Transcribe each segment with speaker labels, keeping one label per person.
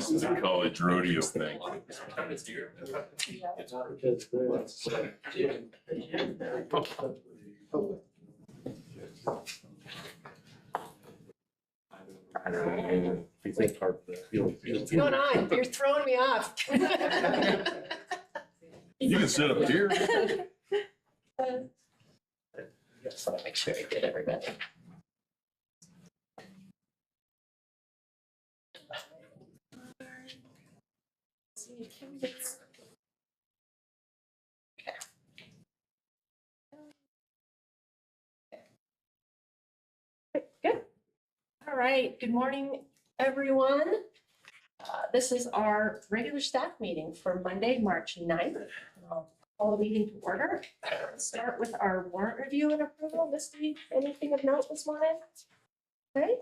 Speaker 1: This is a college rodeo thing.
Speaker 2: What's going on? You're throwing me off.
Speaker 1: You can sit up here.
Speaker 2: Just want to make sure I get everybody. Good. All right. Good morning, everyone. This is our regular staff meeting for Monday, March 9th. I'll call the meeting to order. Let's start with our warrant review and approval. Misty, anything of note this morning? Okay.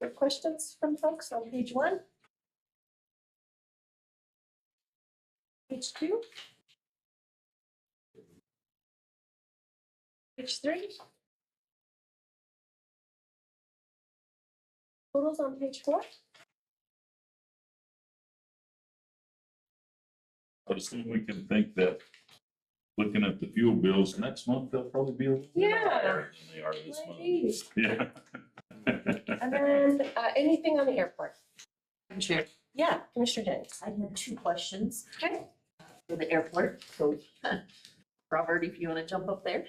Speaker 2: Any questions from folks on page 1? Page 2? Page 3? Totals on page 4?
Speaker 1: I assume we can think that looking at the fuel bills next month, they'll probably be a little bit higher than they are this month.
Speaker 2: Indeed.
Speaker 1: Yeah.
Speaker 2: And then anything on the airport?
Speaker 3: Chair,
Speaker 2: Yeah, Commissioner Jennings.
Speaker 3: I had 2 questions
Speaker 2: Okay.
Speaker 3: for the airport. So Robert, if you want to jump up there.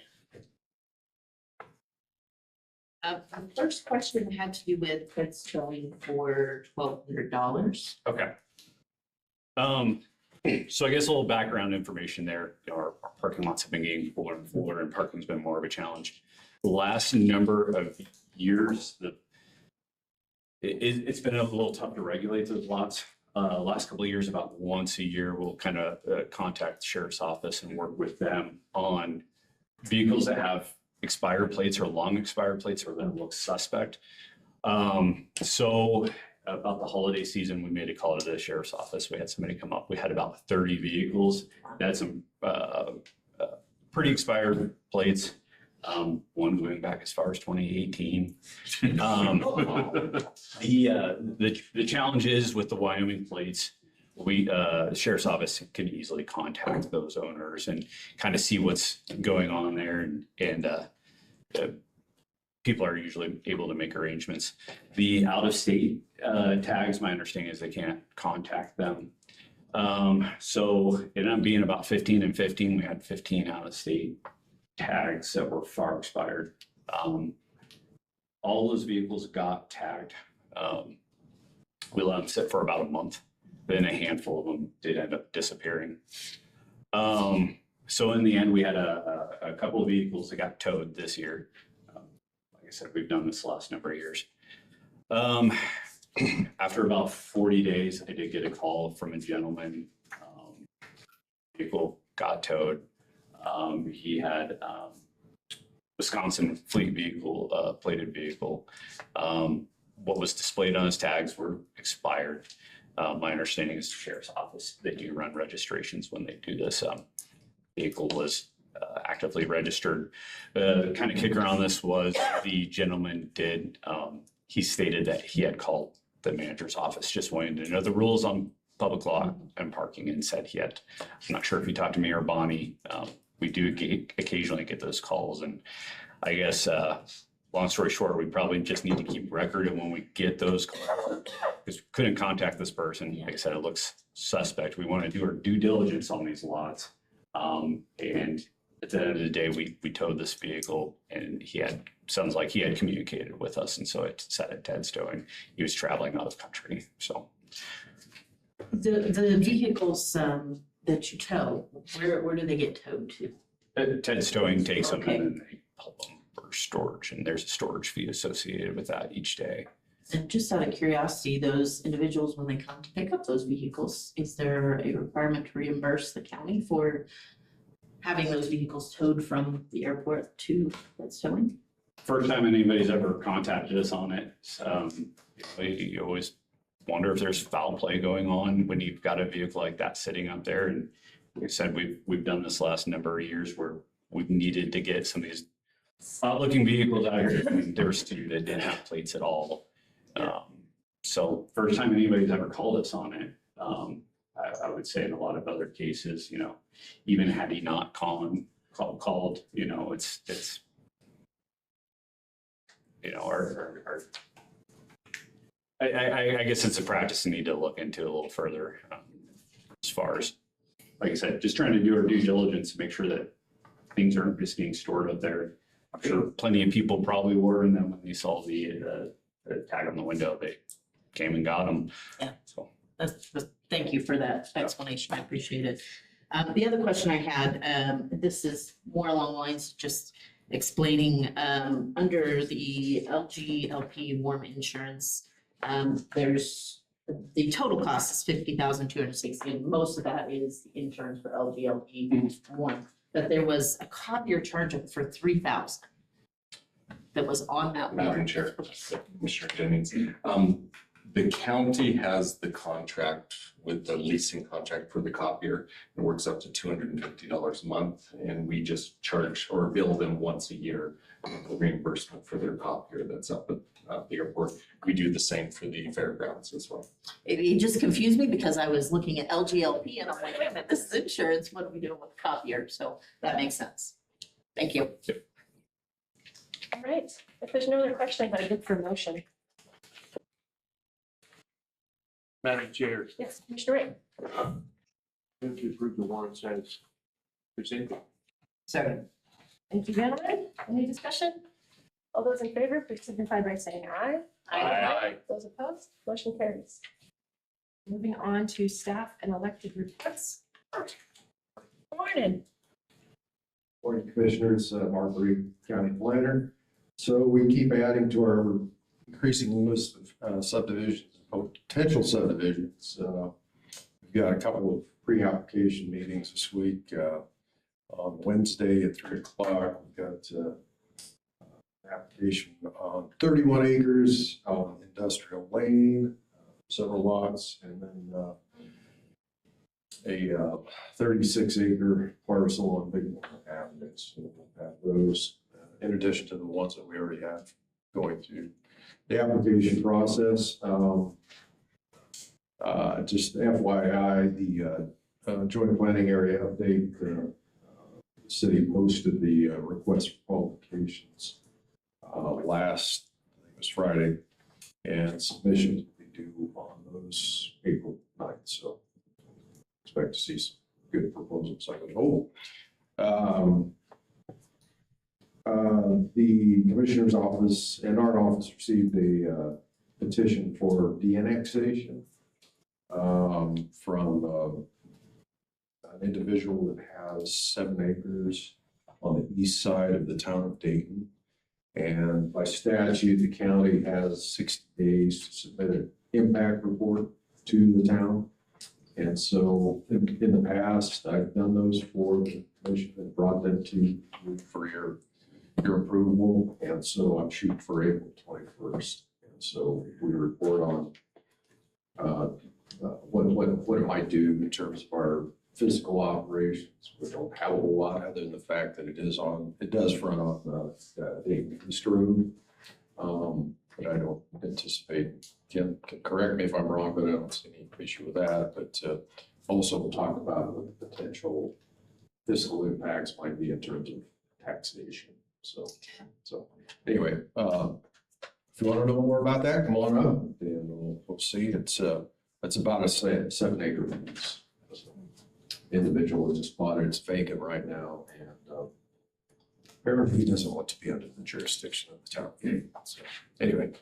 Speaker 3: The first question had to do with fence towing for $1,200.
Speaker 4: Okay. So I guess a little background information there. Our parking lots have been getting fuller and fuller, and parking's been more of a challenge. The last number of years, it's been a little tough to regulate those lots. Last couple of years, about once a year, we'll kind of contact the sheriff's office and work with them on vehicles that have expired plates or long expired plates or that look suspect. So about the holiday season, we made a call to the sheriff's office. We had somebody come up. We had about 30 vehicles that had some pretty expired plates. One going back as far as 2018. The challenge is with the Wyoming plates, the sheriff's office can easily contact those owners and kind of see what's going on there, and people are usually able to make arrangements. The out-of-state tags, my understanding is they can't contact them. So it ended up being about 15 and 15. We had 15 out-of-state tags that were far expired. All those vehicles got tagged. We let them sit for about a month. Then a handful of them did end up disappearing. So in the end, we had a couple of vehicles that got towed this year. Like I said, we've done this the last number of years. After about 40 days, I did get a call from a gentleman. Vehicle got towed. He had Wisconsin fleet vehicle, plated vehicle. What was displayed on his tags were expired. My understanding is the sheriff's office, they do run registrations when they do this. Vehicle was actively registered. The kind of kicker on this was the gentleman he stated that he had called the manager's office, just wanting to know the rules on public law and parking, and said he had, I'm not sure if he talked to me or Bonnie. We do occasionally get those calls, and I guess long story short, we probably just need to keep record of when we get those calls, because we couldn't contact this person. Like I said, it looks suspect. We want to do our due diligence on these lots. And at the end of the day, we towed this vehicle, and sounds like he had communicated with us, and so it set at Ted's towing. He was traveling out of country, so.
Speaker 3: The vehicles that you tow, where do they get towed to?
Speaker 4: Ted's towing takes them,
Speaker 3: Okay.
Speaker 4: and then they pull them for storage, and there's a storage fee associated with that each day.
Speaker 3: And just out of curiosity, those individuals, when they come to pick up those vehicles, is there a requirement to reimburse the county for having those vehicles towed from the airport to that towing?
Speaker 4: First time anybody's ever contacted us on it. You always wonder if there's foul play going on when you've got a vehicle like that sitting up there. And like I said, we've done this last number of years where we've needed to get some of these odd looking vehicles out here. I mean, there was 2 that didn't have plates at all. So first time anybody's ever called us on it. I would say in a lot of other cases, even had he not called, it's I guess it's a practice we need to look into a little further, as far as, like I said, just trying to do our due diligence to make sure that things aren't just being stored up there. I'm sure plenty of people probably were, and then when they saw the tag on the window, they came and got them.
Speaker 3: Yeah.
Speaker 4: So.
Speaker 3: Thank you for that explanation. I appreciate it. The other question I had, this is more along the lines of just explaining, under the LGLP warm insurance, there's, the total cost is $50,260, and most of that is insurance for LGLP warm. But there was a copier charge up for $3,000 that was on that.
Speaker 5: Madam Chair, Commissioner Jennings, the county has the contract with the leasing contract for the copier. It works up to $250 a month, and we just charge or bill them once a year for reimbursement for their copier that's up at the airport. We do the same for the fairgrounds as well.
Speaker 3: It just confused me because I was looking at LGLP and I'm like, wait a minute, this is insurance, what are we doing with the copier? So that makes sense. Thank you.
Speaker 2: All right, if there's no other questions, I did for motion.
Speaker 6: Madam Chair,
Speaker 2: Yes, Commissioner Ray.
Speaker 6: move to approve the warrants as presented.
Speaker 7: Second.
Speaker 2: Thank you, gentlemen. Any discussion? All those in favor, please signify by saying aye.
Speaker 6: Aye.
Speaker 2: Those opposed, motion carries. Moving on to staff and elected reports. Good morning.
Speaker 8: Morning, Commissioners, Mark Reed, County Planner. So we keep adding to our increasing list of subdivisions, potential subdivisions. We've got a couple of pre-application meetings this week. On Wednesday at 3 o'clock, we've got an application on 31 acres on Industrial Lane, several lots, and then a 36 acre parcel on Big One Avenue. So we'll have those in addition to the ones that we already have going through the application process. Just FYI, the joint planning area update, the city posted the request for qualifications last, I think it was Friday, and submissions will be due on those April 9th. So expect to see some good proposals, I would hope. The Commissioner's Office and our office received a petition for de-annexation from an individual that has 7 acres on the east side of the town of Dayton. And by statute, the county has 60 days to submit an impact report to the town. And so in the past, I've done those for the commission and brought them to you for your approval. And so I'm shooting for April 21st. And so we report on what it might do in terms of our physical operations. We don't have a whole lot other than the fact that it does front on Dayton East Road. But I don't anticipate, Kim can correct me if I'm wrong, but I don't see any issue with that. But also we'll talk about what the potential fiscal impacts might be in terms of taxation. So anyway, if you want to know more about that, come on up and we'll see. It's about a 7 acre piece. Individual just bought it, it's vacant right now, and apparently he doesn't want to be under the jurisdiction of the town. So anyway,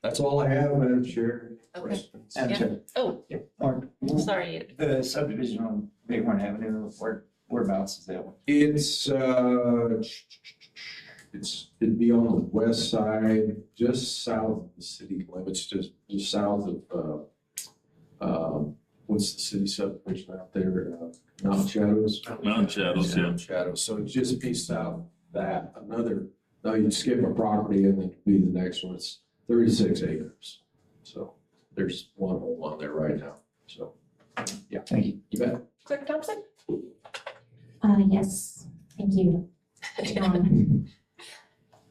Speaker 8: that's all I have, Madam Chair.
Speaker 3: Okay.
Speaker 8: Questions?
Speaker 7: Madam Chair.
Speaker 3: Oh,
Speaker 7: Mark,
Speaker 3: sorry.
Speaker 7: the subdivision on Bighorn Avenue, whereabouts is that one?
Speaker 8: It'd be on the west side, just south of the city limits, just south of what's the city subdivision out there? Mountain Shadows?
Speaker 1: Mountain Shadows, yeah.
Speaker 8: Mountain Shadows. So it's just a piece south of that. No, you skip a property and then do the next one. It's 36 acres. So there's one hole on there right now. So, yeah.
Speaker 7: Thank you.
Speaker 8: You bet.
Speaker 2: Clerk Thompson?
Speaker 9: Yes, thank you.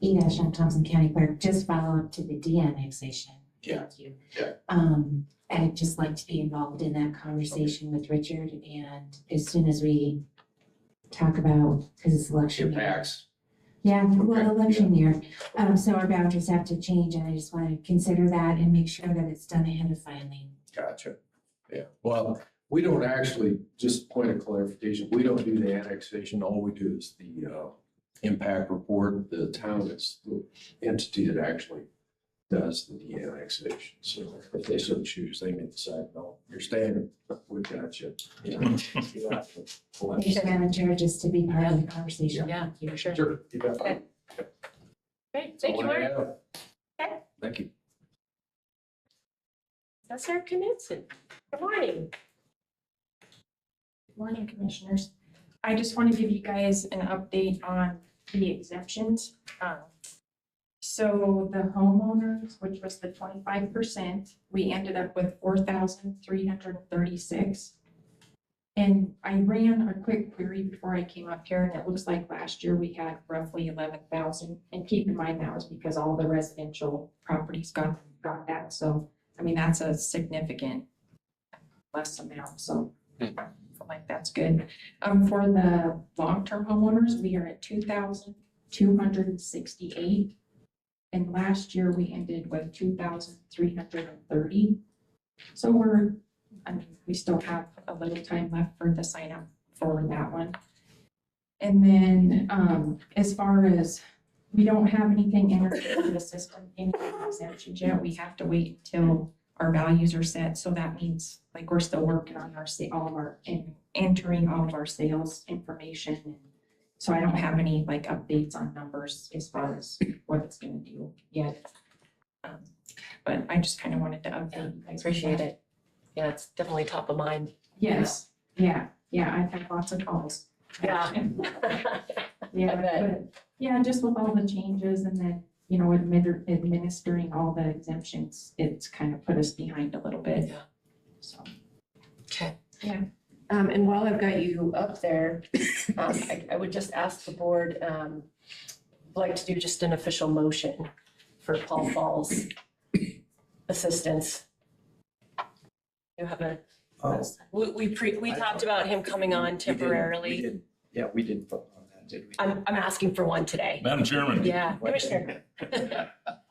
Speaker 9: Eda Shaw Thompson County Clerk, just follow up to the de-annexation.
Speaker 5: Yeah.
Speaker 3: Thank you.
Speaker 5: Yeah.
Speaker 9: I'd just like to be involved in that conversation with Richard, and as soon as we talk about, because it's election year.
Speaker 8: Impacts.
Speaker 9: Yeah, well,
Speaker 8: Okay,
Speaker 9: election year, so our boundaries have to change, and I just want to consider that and make sure that it's done ahead of filing.
Speaker 8: Gotcha. Yeah, well, we don't actually, just point of clarification, we don't do the annexation. All we do is the impact report. The town is the entity that actually does the annexation. So if they so choose, they may decide, no, you're staying, we've got you. Yeah.
Speaker 9: Thank you, Madam Chair, just to be part of the conversation.
Speaker 2: Yeah, for sure.
Speaker 8: Sure. You bet.
Speaker 2: Okay. Great,
Speaker 8: That's
Speaker 2: thank you,
Speaker 8: all I
Speaker 2: Mark.
Speaker 8: have.
Speaker 2: Okay.
Speaker 8: Thank you.
Speaker 2: That's Sarah Knudsen. Good morning.
Speaker 10: Morning, Commissioners. I just want to give you guys an update on the exemptions. So the homeowners, which was the 25%, we ended up with 4,336. And I ran a quick query before I came up here, and it looks like last year we had roughly 11,000. And keep in mind, that was because all the residential properties got that. So, I mean, that's a significant less amount, so I feel like that's good. For the long-term homeowners, we are at 2,268. And last year we ended with 2,330. So we still have a little time left for the sign up for that one. And then, as far as, we don't have anything entered into the system, any exemptions yet. We have to wait until our values are set. So that means, like, we're still working on entering all of our sales information. So I don't have any like updates on numbers as far as what it's gonna do yet. But I just kind of wanted to update you guys.
Speaker 2: Appreciate it. Yeah, it's definitely top of mind.
Speaker 10: Yes, yeah, I've had lots of calls.
Speaker 2: Yeah.
Speaker 10: Yeah,
Speaker 2: I bet.
Speaker 10: but, yeah, just with all the changes and then, administering all the exemptions, it's kind of put us behind a little bit.
Speaker 2: Yeah.
Speaker 10: So.
Speaker 2: Okay.
Speaker 10: Yeah.
Speaker 2: And while I've got you up there, I would just ask the board, I'd like to do just an official motion for Paul Falls assistance. You have a, we talked about him coming on temporarily.
Speaker 7: We didn't vote on that, did we?
Speaker 2: I'm asking for one today.
Speaker 1: Madam Chairman.
Speaker 2: Yeah, Commissioner.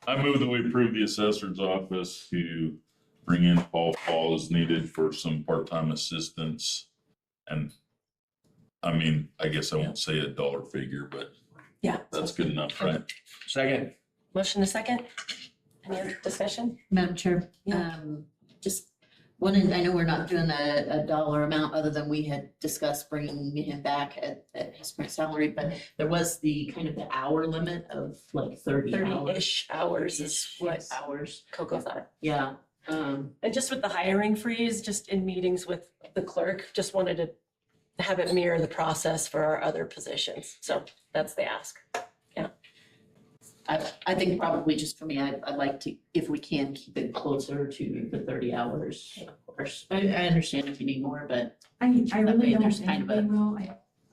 Speaker 1: I move that we approve the assessor's office to bring in Paul Fall as needed for some part-time assistance. And I mean, I guess I won't say a dollar figure, but
Speaker 2: Yeah.
Speaker 1: that's good enough, right?
Speaker 7: Second.
Speaker 2: Motion a second. Any other discussion?
Speaker 3: Madam Chair, just wanted, I know we're not doing a dollar amount other than we had discussed bringing him back at his current salary, but there was the kind of the hour limit of like 30 hours.
Speaker 2: 30-ish hours is what
Speaker 3: Hours,
Speaker 2: Coco thought.
Speaker 3: yeah.
Speaker 2: And just with the hiring freeze, just in meetings with the clerk, just wanted to have it mirror the process for our other positions. So that's the ask.
Speaker 3: I think probably just for me, I'd like to, if we can, keep it closer to the 30 hours. Of course, I understand if you need more, but
Speaker 10: I really don't
Speaker 3: there's
Speaker 10: think
Speaker 3: kind of
Speaker 10: they
Speaker 3: a-
Speaker 10: will.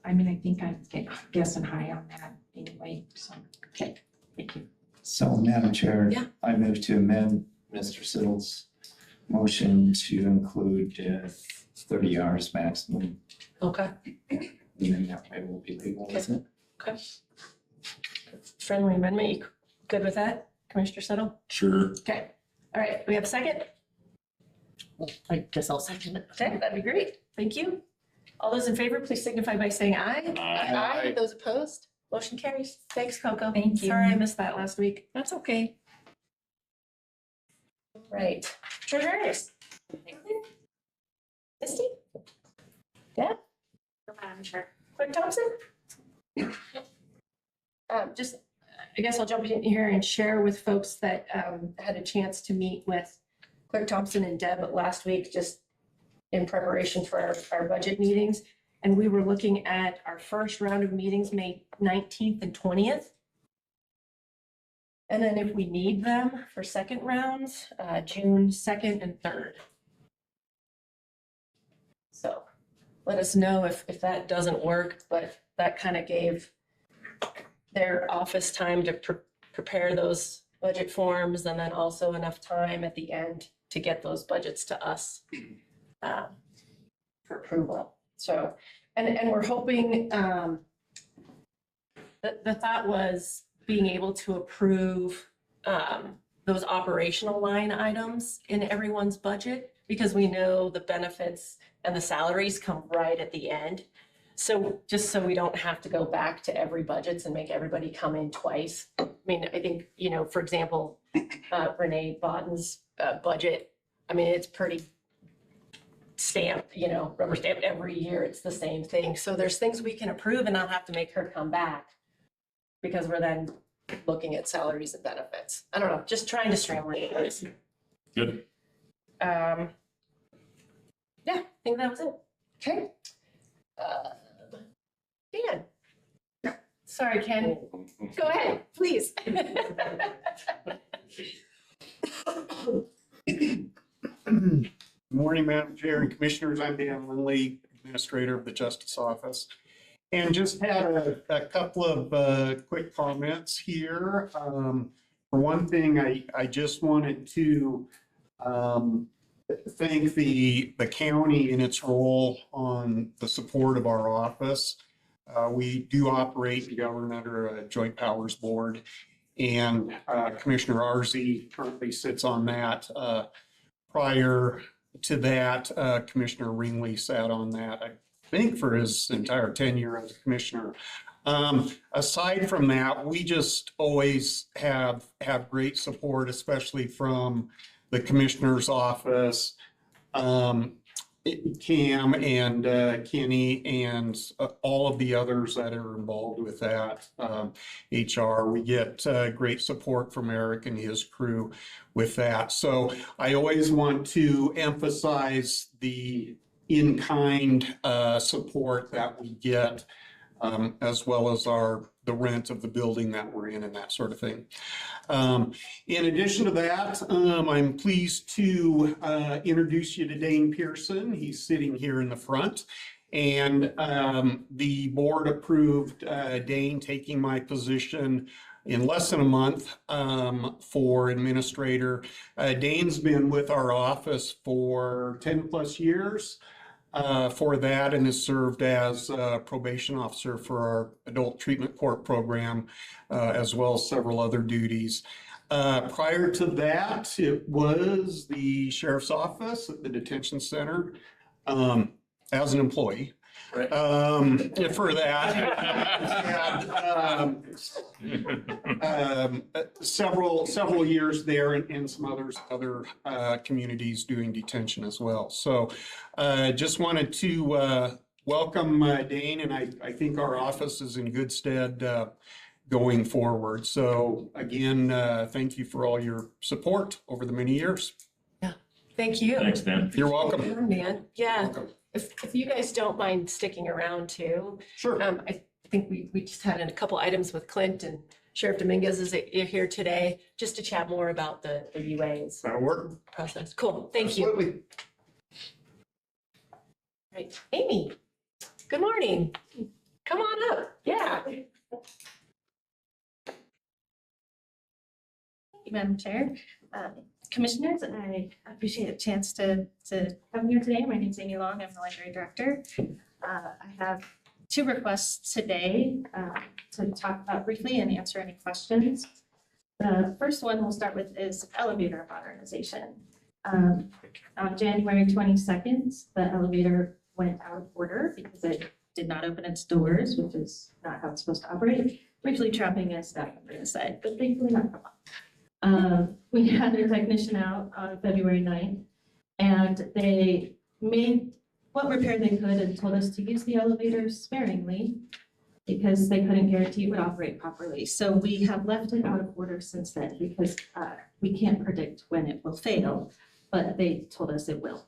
Speaker 10: I mean, I think I'm guessing high on that anyway, so.
Speaker 3: okay, thank you.
Speaker 7: So, Madam Chair.
Speaker 2: Yeah.
Speaker 7: I move to amend Mr. Siddle's motion to include 30 hours maximum.
Speaker 2: Okay.
Speaker 7: And then that way we'll be legal, isn't it?
Speaker 2: Okay. Friendly amendment, you good with that, Commissioner Settle?
Speaker 1: Sure.
Speaker 2: Okay. All right, we have a second?
Speaker 3: I guess I'll second it.
Speaker 2: Okay, that'd be great. Thank you. All those in favor, please signify by saying aye.
Speaker 1: Aye.
Speaker 2: Those opposed? Motion carries. Thanks, Coco.
Speaker 10: Thank you.
Speaker 2: Sorry I missed that last week.
Speaker 10: That's okay.
Speaker 2: Right. Treasurers. Misty? Deb?
Speaker 10: Madam Chair.
Speaker 2: Clerk Thompson? Just, I guess I'll jump in here and share with folks that had a chance to meet with Clerk Thompson and Deb last week, just in preparation for our budget meetings. And we were looking at our first round of meetings, May 19th and 20th. And then if we need them for second rounds, June 2nd and 3rd. So let us know if that doesn't work, but that kind of gave their office time to prepare those budget forms, and then also enough time at the end to get those budgets to us for approval. So, and we're hoping, the thought was being able to approve those operational line items in everyone's budget, because we know the benefits and the salaries come right at the end. So just so we don't have to go back to every budgets and make everybody come in twice. I mean, I think, for example, Renee Bodden's budget, I mean, it's pretty stamped, rubber stamped every year. It's the same thing. So there's things we can approve and not have to make her come back, because we're then looking at salaries and benefits. I don't know, just trying to streamline things.
Speaker 1: Good.
Speaker 2: Yeah, I think that was it. Okay. Dan. Sorry, Ken. Go ahead, please.
Speaker 11: Morning, Madam Chair and Commissioners. I'm Dan Lindley, Administrator of the Justice Office. And just had a couple of quick comments here. For one thing, I just wanted to thank the county in its role on the support of our office. We do operate and govern under a joint powers board, and Commissioner Arze currently sits on that. Prior to that, Commissioner Ringley sat on that, I think, for his entire tenure as a commissioner. Aside from that, we just always have great support, especially from the commissioner's office, Cam and Kenny, and all of the others that are involved with that. HR, we get great support from Eric and his crew with that. So I always want to emphasize the in-kind support that we get, as well as the rent of the building that we're in and that sort of thing. In addition to that, I'm pleased to introduce you to Dane Pearson. He's sitting here in the front. And the board approved Dane taking my position in less than a month for administrator. Dane's been with our office for 10 plus years. For that, and has served as a probation officer for our adult treatment court program, as well as several other duties. Prior to that, it was the sheriff's office at the detention center as an employee.
Speaker 1: Right.
Speaker 11: For that, several years there, and some other communities doing detention as well. So just wanted to welcome Dane, and I think our office is in good stead going forward. So again, thank you for all your support over the many years.
Speaker 2: Yeah, thank you.
Speaker 1: Thanks, Dan.
Speaker 11: You're welcome.
Speaker 2: Oh, man, yeah.
Speaker 11: Welcome.
Speaker 2: If you guys don't mind sticking around too,
Speaker 11: Sure.
Speaker 2: I think we just had a couple items with Clint, and Sheriff Dominguez is here today just to chat more about the UA's
Speaker 11: That'll work.
Speaker 2: process. Cool, thank you.
Speaker 11: Absolutely.
Speaker 2: Right, Amy, good morning. Come on up, yeah.
Speaker 12: Thank you, Madam Chair. Commissioners, I appreciate a chance to come here today. My name is Amy Long. I'm the library director. I have two requests today to talk about briefly and answer any questions. The first one we'll start with is elevator modernization. On January 22nd, the elevator went out of order because it did not open its doors, which is not how it's supposed to operate, briefly trapping a staff member inside, but thankfully not for long. We had a technician out on February 9th, and they made what repair they could and told us to use the elevator sparingly because they couldn't guarantee it would operate properly. So we have left it out of order since then because we can't predict when it will fail, but they told us it will.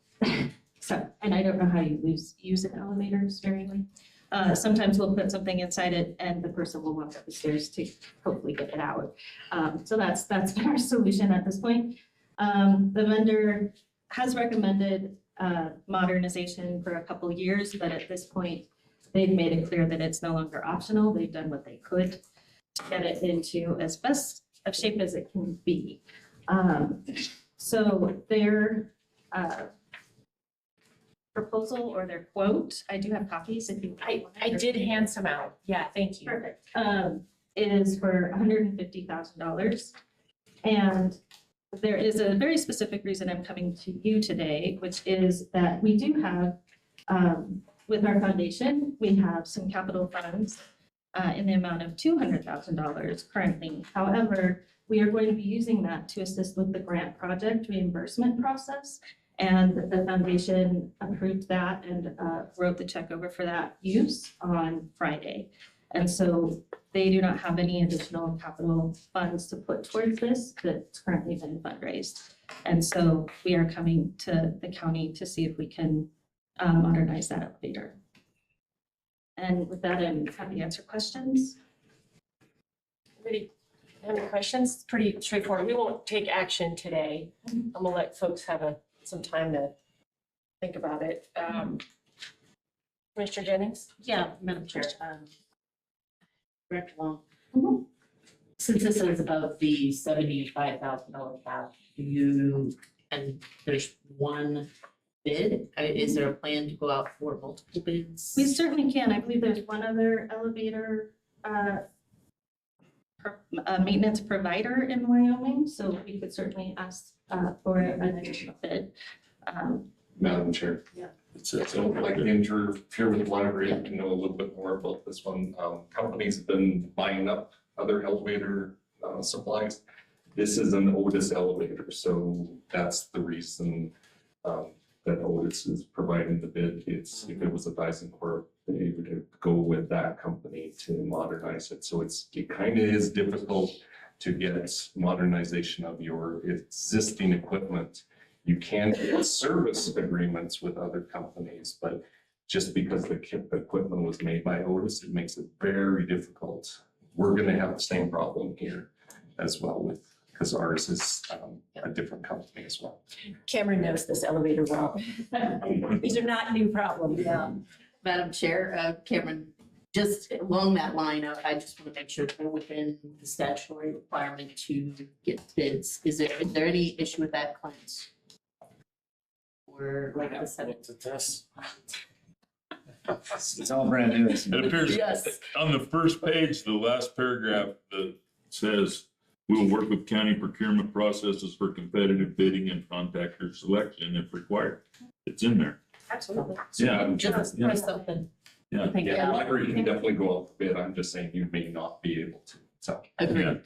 Speaker 12: So, and I don't know how you use an elevator sparingly. Sometimes we'll put something inside it and the person will walk up the stairs to hopefully get it out. So that's been our solution at this point. The vendor has recommended modernization for a couple of years, but at this point, they've made it clear that it's no longer optional. They've done what they could to get it into as best of shape as it can be. So their proposal or their quote, I do have copies if you.
Speaker 2: I did hand some out. Yeah, thank you.
Speaker 12: Perfect. Is for $150,000. And there is a very specific reason I'm coming to you today, which is that we do have, with our foundation, we have some capital funds in the amount of $200,000 currently. However, we are going to be using that to assist with the grant project reimbursement process. And the foundation approved that and wrote the check over for that use on Friday. And so they do not have any additional capital funds to put towards this that's currently been fundraised. And so we are coming to the county to see if we can modernize that elevator. And with that, I'm happy to answer questions.
Speaker 2: Anybody have any questions? Pretty straightforward. We won't take action today. I'm gonna let folks have some time to think about it. Commissioner Jennings?
Speaker 3: Yeah, Madam Chair. Director Long.
Speaker 12: Mhm.
Speaker 3: Since this is about the $75,000 cap, and there's one bid, is there a plan to go out for multiple bids?
Speaker 12: We certainly can. I believe there's one other elevator maintenance provider in Wyoming, so we could certainly ask for an additional bid.
Speaker 5: Madam Chair.
Speaker 1: It's a-
Speaker 5: So I'd like to interfere with the library to know a little bit more about this one. Companies have been buying up other elevator supplies. This is an Otis elevator, so that's the reason that Otis is providing the bid. If it was a Dyson Corp, they would go with that company to modernize it. So it kind of is difficult to get modernization of your existing equipment. You can get service agreements with other companies, but just because the equipment was made by Otis, it makes it very difficult. We're gonna have the same problem here as well because ours is a different company as well.
Speaker 2: Cameron knows this elevator well. These are not new problems.
Speaker 3: Madam Chair, Cameron, just along that line, I just want to make sure that we're within the statutory requirement to get bids. Is there any issue with that, Clarence? Or like I said,
Speaker 7: It's all brand new. isn't
Speaker 1: It
Speaker 7: it?
Speaker 1: appears
Speaker 3: Yes.
Speaker 1: on the first page, the last paragraph that says, we will work with county procurement processes for competitive bidding and contractor selection if required. It's in there.
Speaker 2: Absolutely.
Speaker 1: Yeah.
Speaker 3: just
Speaker 1: Yeah.
Speaker 3: something.
Speaker 1: Yeah.
Speaker 3: I think,
Speaker 5: Yeah, the library can definitely go out for bid. I'm just saying you may not be able to. So.
Speaker 3: Agreed.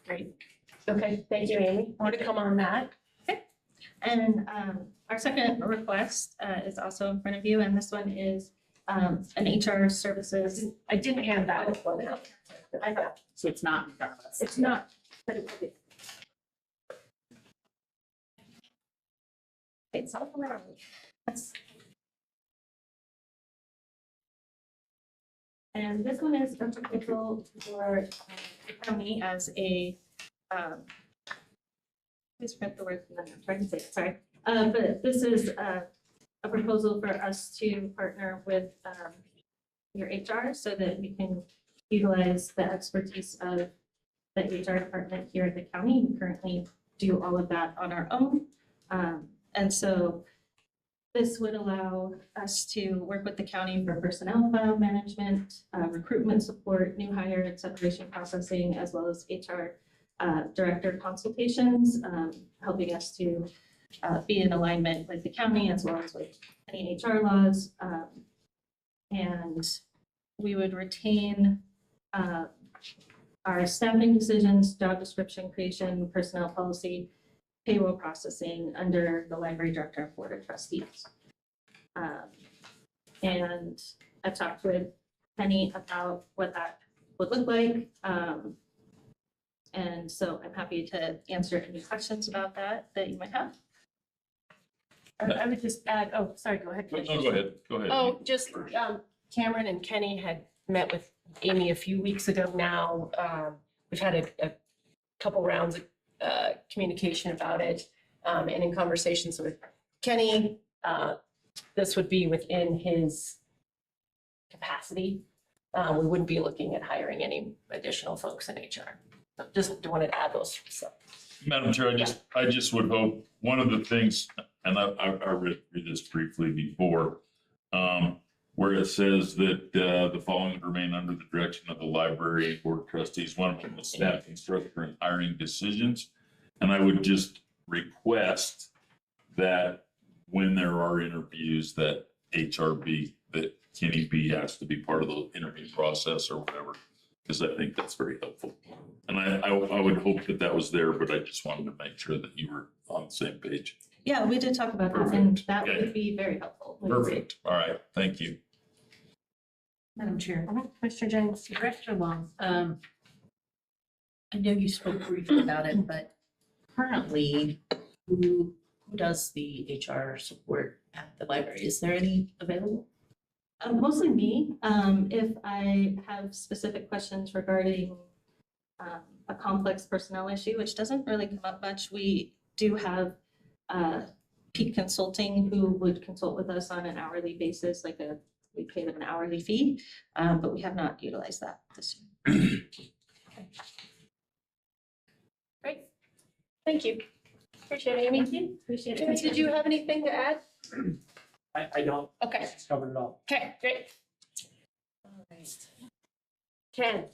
Speaker 2: Great. Okay, thank you, Amy. More to come on that.
Speaker 12: And our second request is also in front of you, and this one is an HR services.
Speaker 2: I didn't hand that one out.
Speaker 12: I thought,
Speaker 3: So it's not in front of us.
Speaker 12: it's not, but it will be. It's all around. And this one is a proposal for the county as a, please print the word, I'm trying to say it, sorry. But this is a proposal for us to partner with your HR so that we can utilize the expertise of the HR department here at the county. We currently do all of that on our own. And so this would allow us to work with the county for personnel file management, recruitment support, new hire and separation processing, as well as HR director consultations, helping us to be in alignment with the county as well as with any HR laws. And we would retain our staffing decisions, job description creation, personnel policy, payroll processing under the library director and board of trustees. And I talked with Penny about what that would look like. And so I'm happy to answer any questions about that you might have.
Speaker 2: I would just add, oh, sorry, go ahead.
Speaker 1: No, go ahead.
Speaker 2: Oh, just Cameron and Kenny had met with Amy a few weeks ago now. We've had a couple rounds of communication about it. And in conversations with Kenny, this would be within his capacity. We wouldn't be looking at hiring any additional folks in HR. Just wanted to add those, so.
Speaker 1: Madam Chair, I just would hope, one of the things, and I read through this briefly before, where it says that, the following remain under the direction of the library board of trustees, one of them is staffing structure and hiring decisions. And I would just request that when there are interviews, that HRB, that Kenny B has to be part of the interview process or whatever, because I think that's very helpful. And I would hope that that was there, but I just wanted to make sure that you were on the same page.
Speaker 12: Yeah, we did talk about that, and
Speaker 1: Perfect.
Speaker 12: that
Speaker 1: Okay.
Speaker 12: would be very helpful.
Speaker 1: Perfect. All right. Thank you.
Speaker 3: Madam Chair,
Speaker 2: Mr. Jennings.
Speaker 3: Director Long, I know you spoke briefly about it, but currently, who does the HR support at the library? Is there any available?
Speaker 12: Mostly me. If I have specific questions regarding a complex personnel issue, which doesn't really come up much, we do have Peak Consulting who would consult with us on an hourly basis, we pay them an hourly fee, but we have not utilized that this year.
Speaker 2: Great. Thank you. Appreciate it, Amy.
Speaker 12: Appreciate
Speaker 2: Amy, did you have anything to add?
Speaker 6: I don't,
Speaker 2: Okay,
Speaker 6: it's covered it all.
Speaker 2: okay, great. All right. Ken.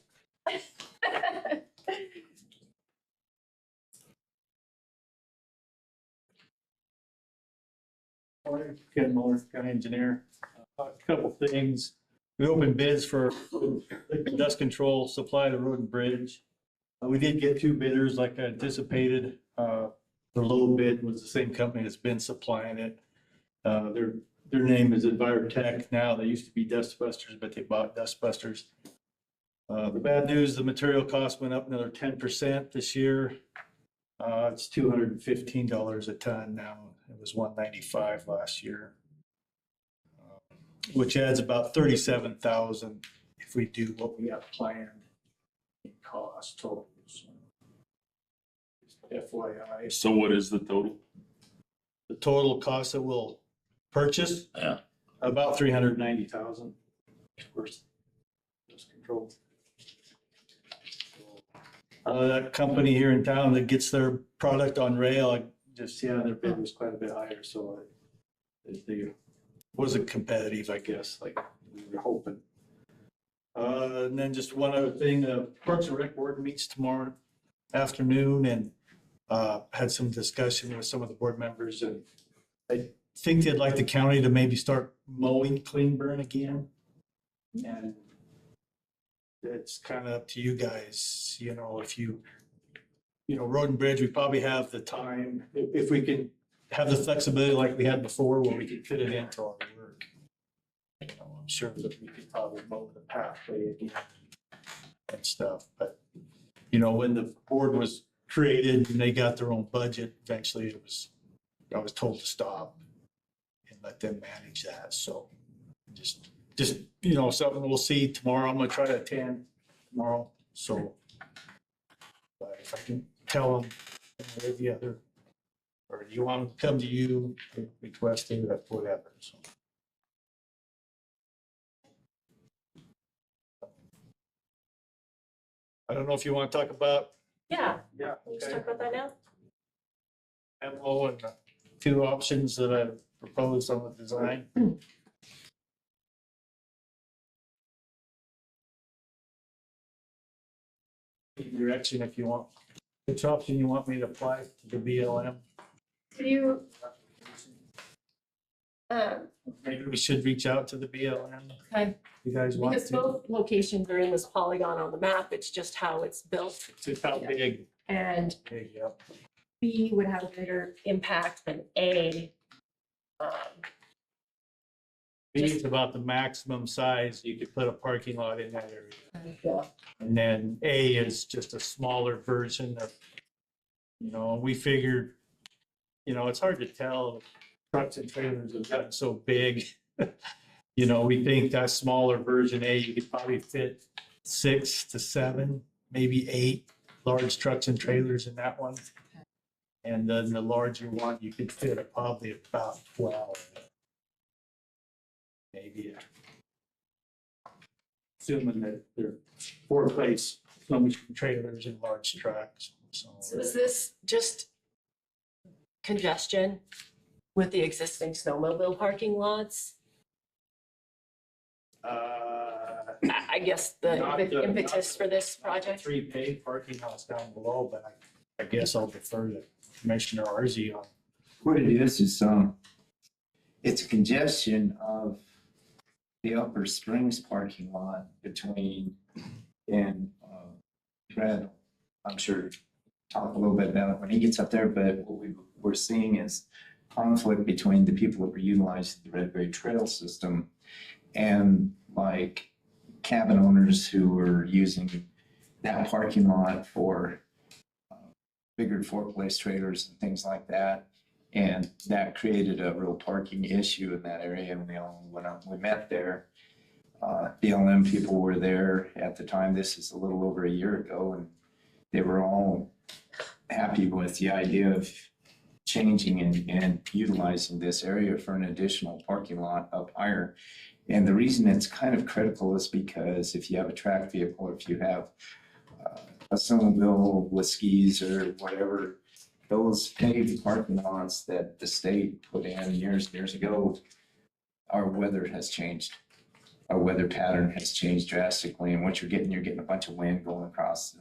Speaker 13: Morning, Ken Muller, County Engineer. A couple things. We opened bids for dust control supply to road and bridge. We did get 2 bidders like I anticipated. The low bid was the same company that's been supplying it. Their name is Envirotech now. They used to be Dustbusters, but they bought Dustbusters. The bad news, the material cost went up another 10% this year. It's $215 a ton now. It was $195 last year, which adds about 37,000 if we do what we got planned in cost total. So, FYI,
Speaker 1: So what is the total?
Speaker 13: the total cost that we'll purchase,
Speaker 1: Yeah.
Speaker 13: about 390,000. Of course, dust control. That company here in town that gets their product on rail, their bid was quite a bit higher, so it wasn't competitive, I guess, like we were hoping. And then just one other thing, Parks and Rec Board meets tomorrow afternoon, and had some discussion with some of the board members, and I think they'd like the county to maybe start mowing clean burn again. And it's kind of up to you guys, if road and bridge, we probably have the time, if we can have the flexibility like we had before, where we can fit it into our work. I'm sure that we could probably mow the pathway again and stuff, but, when the board was created and they got their own budget, eventually I was told to stop and let them manage that, so just, something we'll see tomorrow. I'm gonna try to attend tomorrow, so. But if I can tell them the other, or do you want them to come to you, request it, or whatever, so. I don't know if you want to talk about.
Speaker 2: Yeah,
Speaker 13: Yeah.
Speaker 2: let's talk about that now.
Speaker 13: MO and the 2 options that I proposed on the design. Direction if you want. Which option you want me to apply to the BLM?
Speaker 2: Could you,
Speaker 13: Maybe we should reach out to the BLM.
Speaker 2: okay,
Speaker 13: You guys want
Speaker 2: because
Speaker 13: to?
Speaker 2: both locations are in this polygon on the map, it's just how it's built.
Speaker 13: It's how big?
Speaker 2: And
Speaker 13: Big, yep.
Speaker 2: B would have a bigger impact than A.
Speaker 13: B is about the maximum size you could put a parking lot in that area.
Speaker 2: Yeah.
Speaker 13: And then A is just a smaller version of, we figured, it's hard to tell. Trucks and trailers have gotten so big. We think that smaller version A, you could probably fit 6 to 7, maybe 8 large trucks and trailers in that one. And then the larger one, you could fit probably about 12. Maybe. Assuming that they're 4 place some trailers and large trucks, so.
Speaker 2: So is this just congestion with the existing snowmobile parking lots? I guess
Speaker 13: Not
Speaker 2: the
Speaker 13: the-
Speaker 2: impetus for this
Speaker 13: not the
Speaker 2: project?
Speaker 13: 3 paid parking lots down below, but I guess I'll defer to Commissioner Arzi on.
Speaker 7: What it is, it's a congestion of the Upper Springs parking lot between and Brad, I'm sure, talk a little bit about it when he gets up there, but what we're seeing is conflict between the people that were utilizing the Red Gray Trail system and like cabin owners who were using that parking lot for bigger four-place trailers and things like that. And that created a real parking issue in that area, and we all went up, we met there. BLM people were there at the time, this is a little over a year ago, and they were all happy with the idea of changing and utilizing this area for an additional parking lot up higher. And the reason it's kind of critical is because if you have a track vehicle, or if you have a snowmobile with skis or whatever, those paved parking lots that the state put in years and years ago, our weather has changed. Our weather pattern has changed drastically, and what you're getting a bunch of wind going across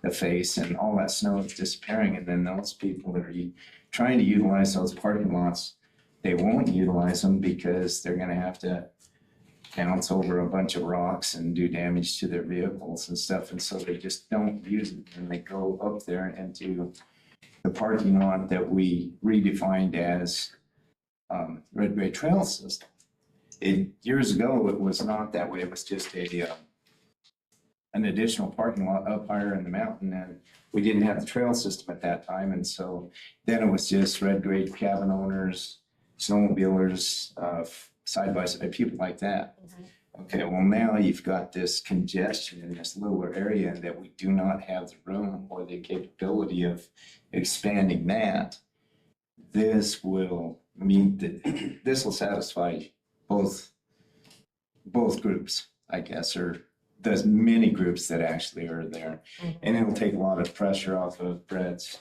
Speaker 7: the face, and all that snow is disappearing. And then those people that are trying to utilize those parking lots, they won't utilize them because they're gonna have to bounce over a bunch of rocks and do damage to their vehicles and stuff. And so they just don't use it, and they go up there into the parking lot that we redefined as Red Gray Trail System. Years ago, it was not that way. It was just an additional parking lot up higher in the mountain, and we didn't have the trail system at that time. And so then it was just Red Gray cabin owners, snowmobilers, side by side, people like that. Okay, well, now you've got this congestion in this littler area that we do not have the room or the capability of expanding that. This will this will satisfy both groups, I guess, or there's many groups that actually are there. And it'll take a lot of pressure off of Brad's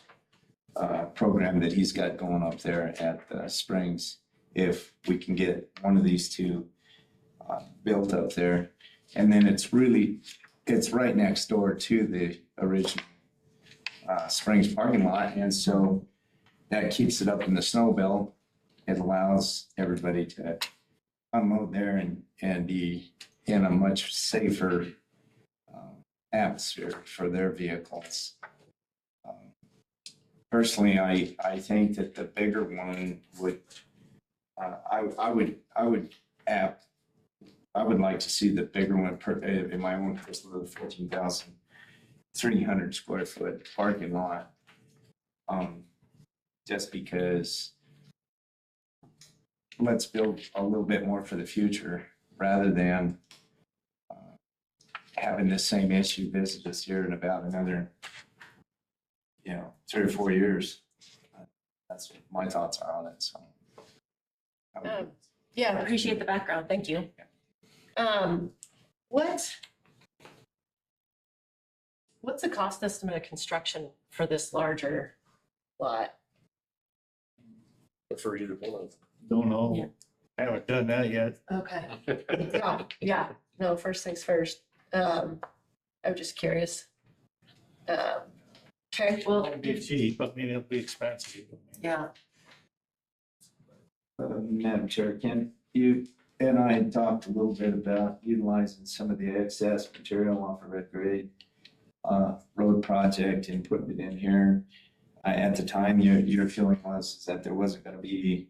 Speaker 7: program that he's got going up there at the Springs, if we can get one of these two built up there. And then it's right next door to the original Springs parking lot. And so that keeps it up in the snow belt. It allows everybody to unload there and be in a much safer atmosphere for their vehicles. Personally, I think that the bigger one would, I would like to see the bigger one in my own personal 14,300 square foot parking lot. Just because let's build a little bit more for the future rather than having this same issue visit us here in about another, 3 or 4 years. That's what my thoughts are on it, so.
Speaker 2: Yeah, I appreciate the background. Thank you. What's the cost estimate of construction for this larger lot?
Speaker 6: For either one.
Speaker 13: Don't know.
Speaker 2: Yeah.
Speaker 13: I haven't done that yet.
Speaker 2: Okay. Yeah, no, first things first. I'm just curious. Okay, well,
Speaker 13: It'll be cheap, but it'll be expensive.
Speaker 2: yeah,
Speaker 7: Madam Chair, Ken, you and I had talked a little bit about utilizing some of the excess material off of Red Gray road project and putting it in here. At the time, your feeling was that there wasn't going to be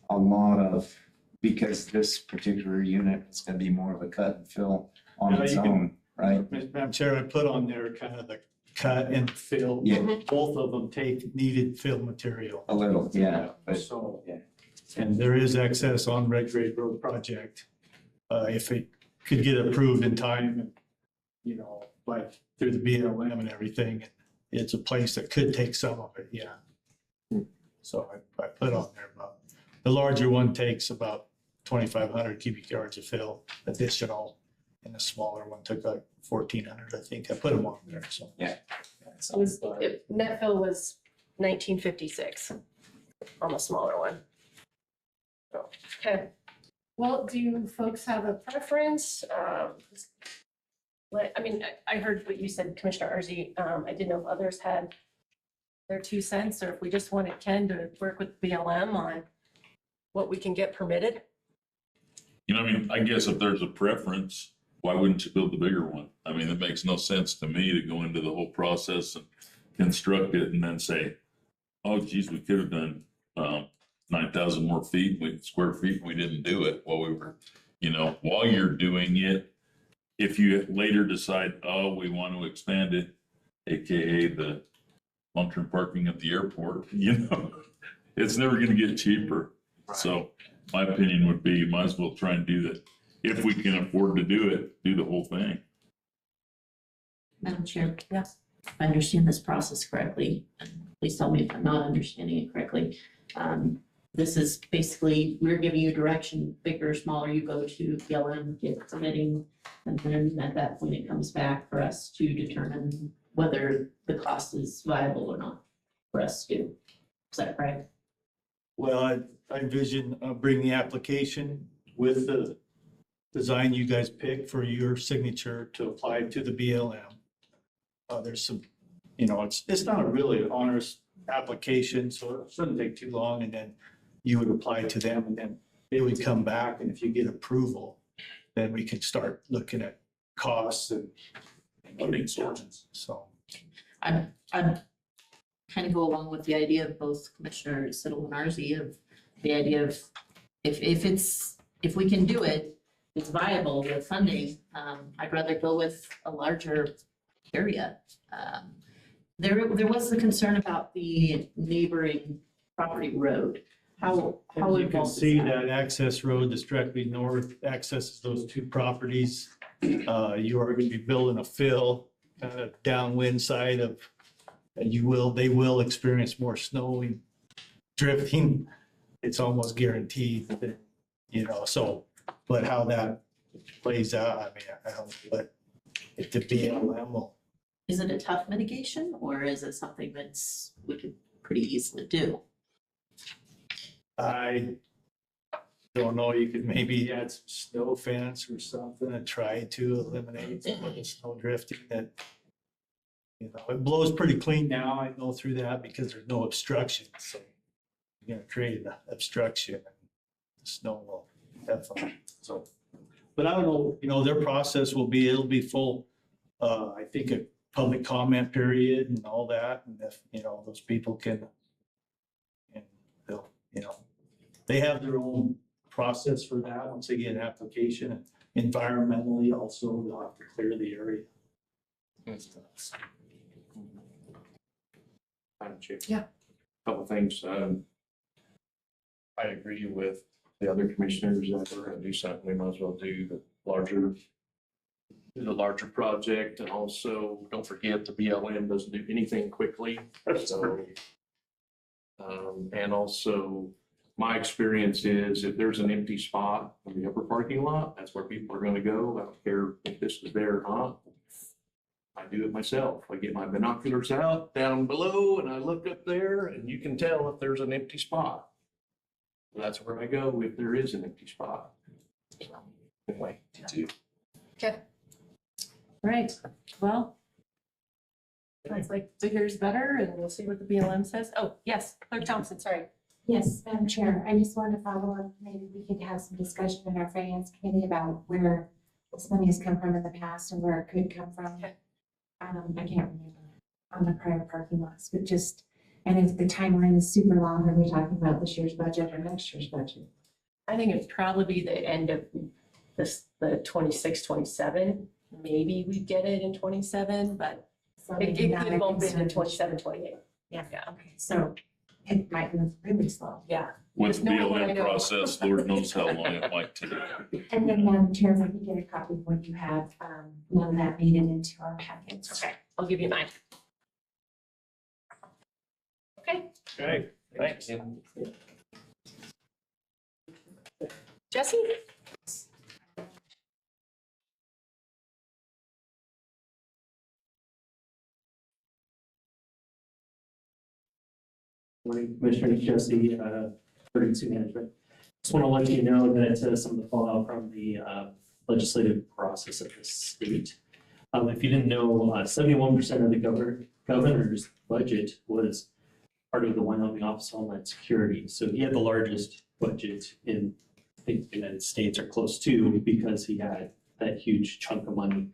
Speaker 7: a lot of, because this particular unit is going to be more of a cut and fill on
Speaker 13: Yeah,
Speaker 7: its
Speaker 13: you can-
Speaker 7: own, right?
Speaker 13: Madam Chair, I put on there kind of the cut and fill.
Speaker 7: Yeah.
Speaker 13: Both of them take needed fill material.
Speaker 7: A little, yeah, but
Speaker 13: So,
Speaker 7: yeah.
Speaker 13: and there is excess on Red Grade Road project. If it could get approved in time, like through the BLM and everything, it's a place that could take some of it, yeah. So I put on there about, the larger one takes about 2,500 cubic yards of fill additional. and a smaller one took like 1,400, I think. I put them on there, so.
Speaker 2: It was, net fill was 1956 on the smaller one. So, okay. Well, do folks have a preference? I mean, I heard what you said, Commissioner Arzi. I didn't know if others had their 2 cents, or if we just wanted Ken to work with BLM on what we can get permitted.
Speaker 1: You know, I mean, I guess if there's a preference, why wouldn't you build the bigger one? I mean, it makes no sense to me to go into the whole process and construct it and then say, oh geez, we could have done 9,000 more square feet. We didn't do it while we were, you know, while you're doing it. If you later decide, oh, we want to expand it, AKA the long-term parking at the airport, you know, it's never going to get cheaper. So my opinion would be, might as well try and do that. If we can afford to do it, do the whole thing.
Speaker 3: Madam Chair?
Speaker 2: Yes.
Speaker 3: If I understand this process correctly, and please tell me if I'm not understanding it correctly. This is basically, we're giving you direction, bigger, smaller, you go to BLM, get permitting, and then at that point it comes back for us to determine whether the cost is viable or not for us to do. Is that correct?
Speaker 13: Well, I envision bringing the application with the design you guys pick for your signature to apply to the BLM. There's some, you know, it's not a really onerous application, so it shouldn't take too long, and then you would apply to them, and then they would come back, and if you get approval, then we can start looking at costs and funding sources. So
Speaker 3: I'm kind of go along with the idea of both Commissioner Siddle and Arzi of the idea of if we can do it, it's viable with funding. I'd rather go with a larger area. There was the concern about the neighboring property road. How
Speaker 13: as you can
Speaker 3: involved is
Speaker 13: see,
Speaker 3: that?
Speaker 13: that access road that's directly north accesses those 2 properties. You are going to be building a fill kind of downwind side of, and they will experience more snowing, drifting. It's almost guaranteed that, you know, so, but how that plays out, I mean, I don't know, but if the BLM will.
Speaker 3: Is it a tough mitigation or is it something we could pretty easily do?
Speaker 13: I don't know, you could maybe add some snow fence or something and try to eliminate some of the snow drifting that, you know, it blows pretty clean now. I go through that because there's no obstruction, so you're gonna create an obstruction and the snow will definitely, so. But I don't know, you know, their process it'll be full, I think a public comment period and all that, and if, you know, those people can, and they'll, you know, they have their own process for that once they get an application. And environmentally also, they'll have to clear the area.
Speaker 6: Madam Chair.
Speaker 2: Yeah.
Speaker 6: Couple things. I agree with the other commissioners that we're gonna do something, we might as well do the larger project, and also don't forget the BLM doesn't do anything quickly, so. And also, my experience is if there's an empty spot in the upper parking lot, that's where people are gonna go. I don't care if this is there or not. I do it myself. I get my binoculars out down below and I look up there and you can tell if there's an empty spot. That's where I go if there is an empty spot. Anyway,
Speaker 2: Okay. Right, well. Sounds like Digger's better, and we'll see what the BLM says. Oh, yes, Clerk Thompson, sorry.
Speaker 9: Yes, Madam Chair, I just wanted to follow up, maybe we could have some discussion in our finance committee about where this money has come from in the past and where it could come from.
Speaker 2: Okay.
Speaker 9: I can't remember on the prior parking lots, but just, and if the timeline is super long, are we talking about this year's budget or next year's budget?
Speaker 2: I think it'd probably be the end of the 26, 27. Maybe we get it in 27, but
Speaker 9: So
Speaker 2: it
Speaker 9: maybe not
Speaker 2: could
Speaker 9: a
Speaker 2: bump into
Speaker 9: concern.
Speaker 2: 27, 28.
Speaker 9: Yeah.
Speaker 2: Yeah.
Speaker 9: Okay, so it might move really slow.
Speaker 2: Yeah.
Speaker 1: With the
Speaker 2: There's no way I
Speaker 1: BLM
Speaker 2: know.
Speaker 1: process, Lord knows how long it might take.
Speaker 9: And then, Madam Chair, if I could get a copy of what you have, none of that made it into our packets.
Speaker 2: Okay, I'll give you mine. Okay,
Speaker 13: Okay, thanks.
Speaker 2: Jesse?
Speaker 14: Morning, Commissioner Jesse, Emergency Management. Just want to let you know that some of the fallout from the legislative process at the state. If you didn't know, 71% of the governor's budget was part of the Wyoming Office of Homeland Security. So he had the largest budget in the United States, or close to, because he had that huge chunk of money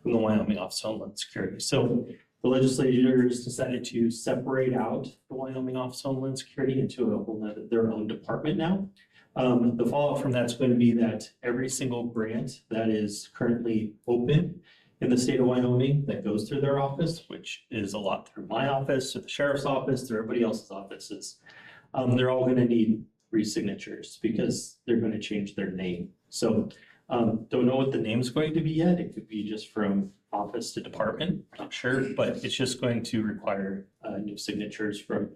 Speaker 14: from the Wyoming Office of Homeland Security. So the legislators decided to separate out the Wyoming Office of Homeland Security into a whole nother, their own department now. The fallout from that's going to be that every single grant that is currently open in the state of Wyoming that goes through their office, which is a lot through my office, through the sheriff's office, through everybody else's offices, they're all going to need re-signatures because they're going to change their name. So don't know what the name's going to be yet. It could be just from office to department, not sure, but it's just going to require new signatures from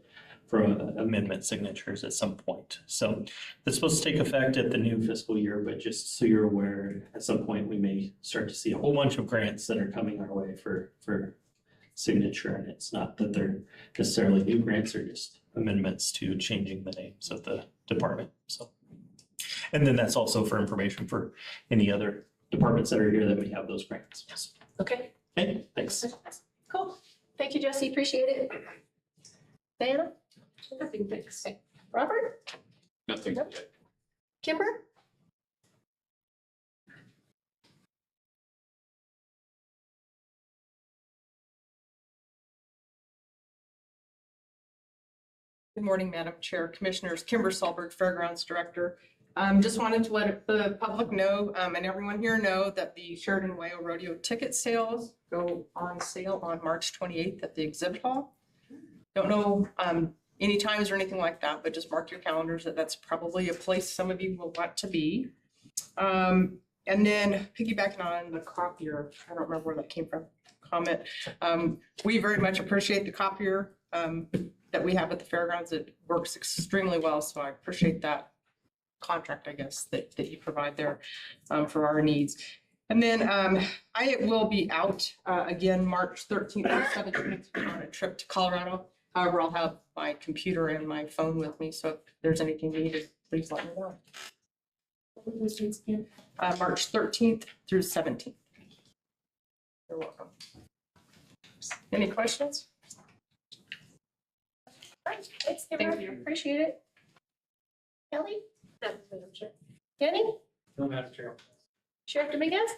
Speaker 14: amendment signatures at some point. So it's supposed to take effect at the new fiscal year, but just so you're aware, at some point we may start to see a whole bunch of grants that are coming our way for signature. And it's not that they're necessarily new grants, or just amendments to changing the names of the department. So, and then that's also for information for any other departments that are here that may have those grants. Yes.
Speaker 2: Okay,
Speaker 14: Okay, thanks.
Speaker 2: cool. Thank you, Jesse. Appreciate it. Diana? Nothing, thanks. Robert?
Speaker 4: Nothing
Speaker 2: Nope.
Speaker 4: yet.
Speaker 2: Kimber?
Speaker 15: Good morning, Madam Chair, Commissioners. Kimber Solberg, Fairgrounds Director. Just wanted to let the public know and everyone here know that the Sheridan Whale Rodeo ticket sales go on sale on March 28th at the exhibit hall. Don't know any times or anything like that, but just mark your calendars that that's probably a place some of you will want to be. And then piggybacking on the copier, I don't remember where that came from, comment. We very much appreciate the copier that we have at the fairgrounds. It works extremely well, so I appreciate that contract, I guess, that you provide there for our needs. And then I will be out again March 13th and 17th on a trip to Colorado. However, I'll have my computer and my phone with me, so if there's anything needed, please let me know. March 13th through 17th. You're welcome. Any questions?
Speaker 2: Thanks, Kimber.
Speaker 15: Thank you.
Speaker 2: Appreciate it. Kelly? No, Madam Chair. Kenny?
Speaker 14: No, Madam Chair.
Speaker 2: Sheriff Dominguez?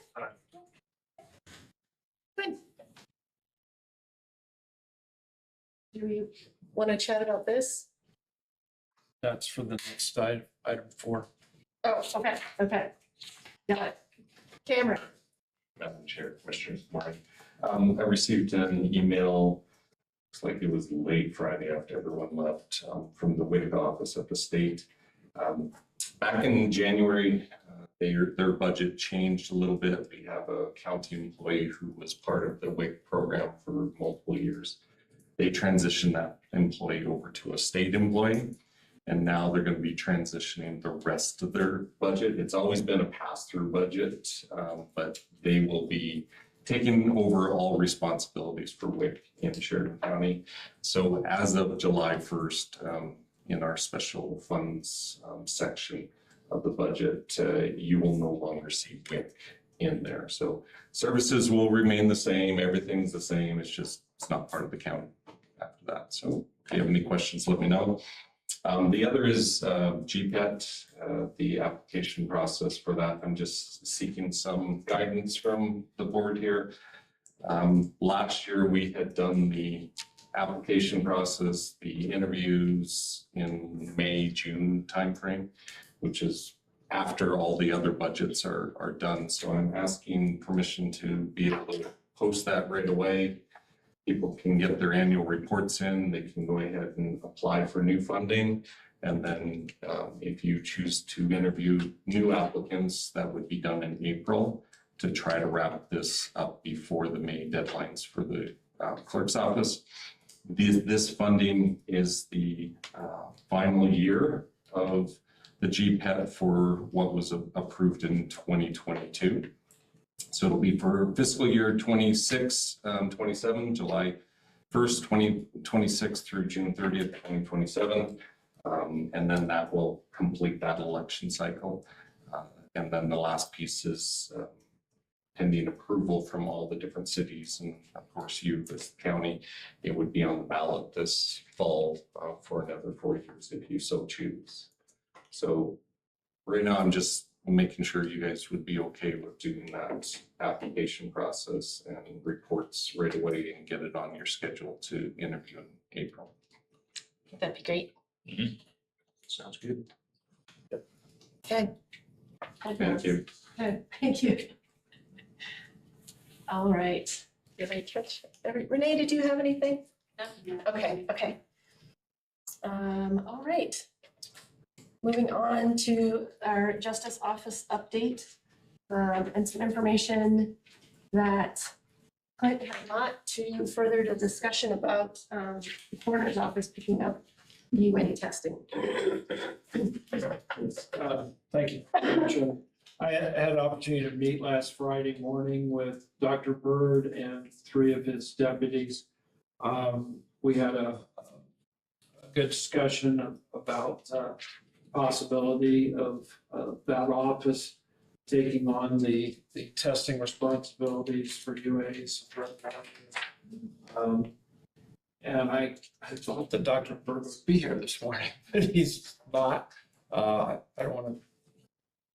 Speaker 2: Good. Do we want to chat about this?
Speaker 11: That's for the next item 4.
Speaker 2: Oh, okay, okay. Got it. Cameron?
Speaker 5: Madam Chair, Commissioners, good morning. I received an email, looks like it was late Friday after everyone left, from the WIC office at the state. Back in January, their budget changed a little bit. We have a county employee who was part of the WIC program for multiple years. They transitioned that employee over to a state employee, and now they're going to be transitioning the rest of their budget. It's always been a pass-through budget, but they will be taking over all responsibilities for WIC in Sheridan County. So as of July 1st, in our special funds section of the budget, you will no longer see WIC in there. So services will remain the same, everything's the same, it's not part of the county after that. So if you have any questions, let me know. The other is GPET, the application process for that. I'm just seeking some guidance from the board here. Last year, we had done the application process, the interviews in May, June timeframe, which is after all the other budgets are done. So I'm asking permission to be able to post that right away. People can get their annual reports in, they can go ahead and apply for new funding. And then if you choose to interview new applicants, that would be done in April to try to wrap this up before the May deadlines for the clerk's office. This funding is the final year of the GPET for what was approved in 2022. So it'll be for fiscal year 26, 27, July 1st, 2026 through June 30th, 2027. And then that will complete that election cycle. And then the last piece is pending approval from all the different cities. And of course, you as the county, it would be on the ballot this fall for another 4 years if you so choose. So right now, I'm just making sure you guys would be okay with doing that application process and reports right away and get it on your schedule to interview in April.
Speaker 2: That'd be great.
Speaker 6: Sounds good.
Speaker 2: Okay.
Speaker 5: Thank you.
Speaker 2: Good, thank you. All right. Renee, did you have anything? Okay, okay. All right. Moving on to our Justice Office update, and some information that Clint had not to further the discussion about the coroner's office picking up UA testing.
Speaker 16: Thank you. I had an opportunity to meet last Friday morning with Dr. Bird and 3 of his deputies. We had a good discussion about possibility of that office taking on the testing responsibilities for UAs. And I thought that Dr. Bird would be here this morning, but he's not. I don't want to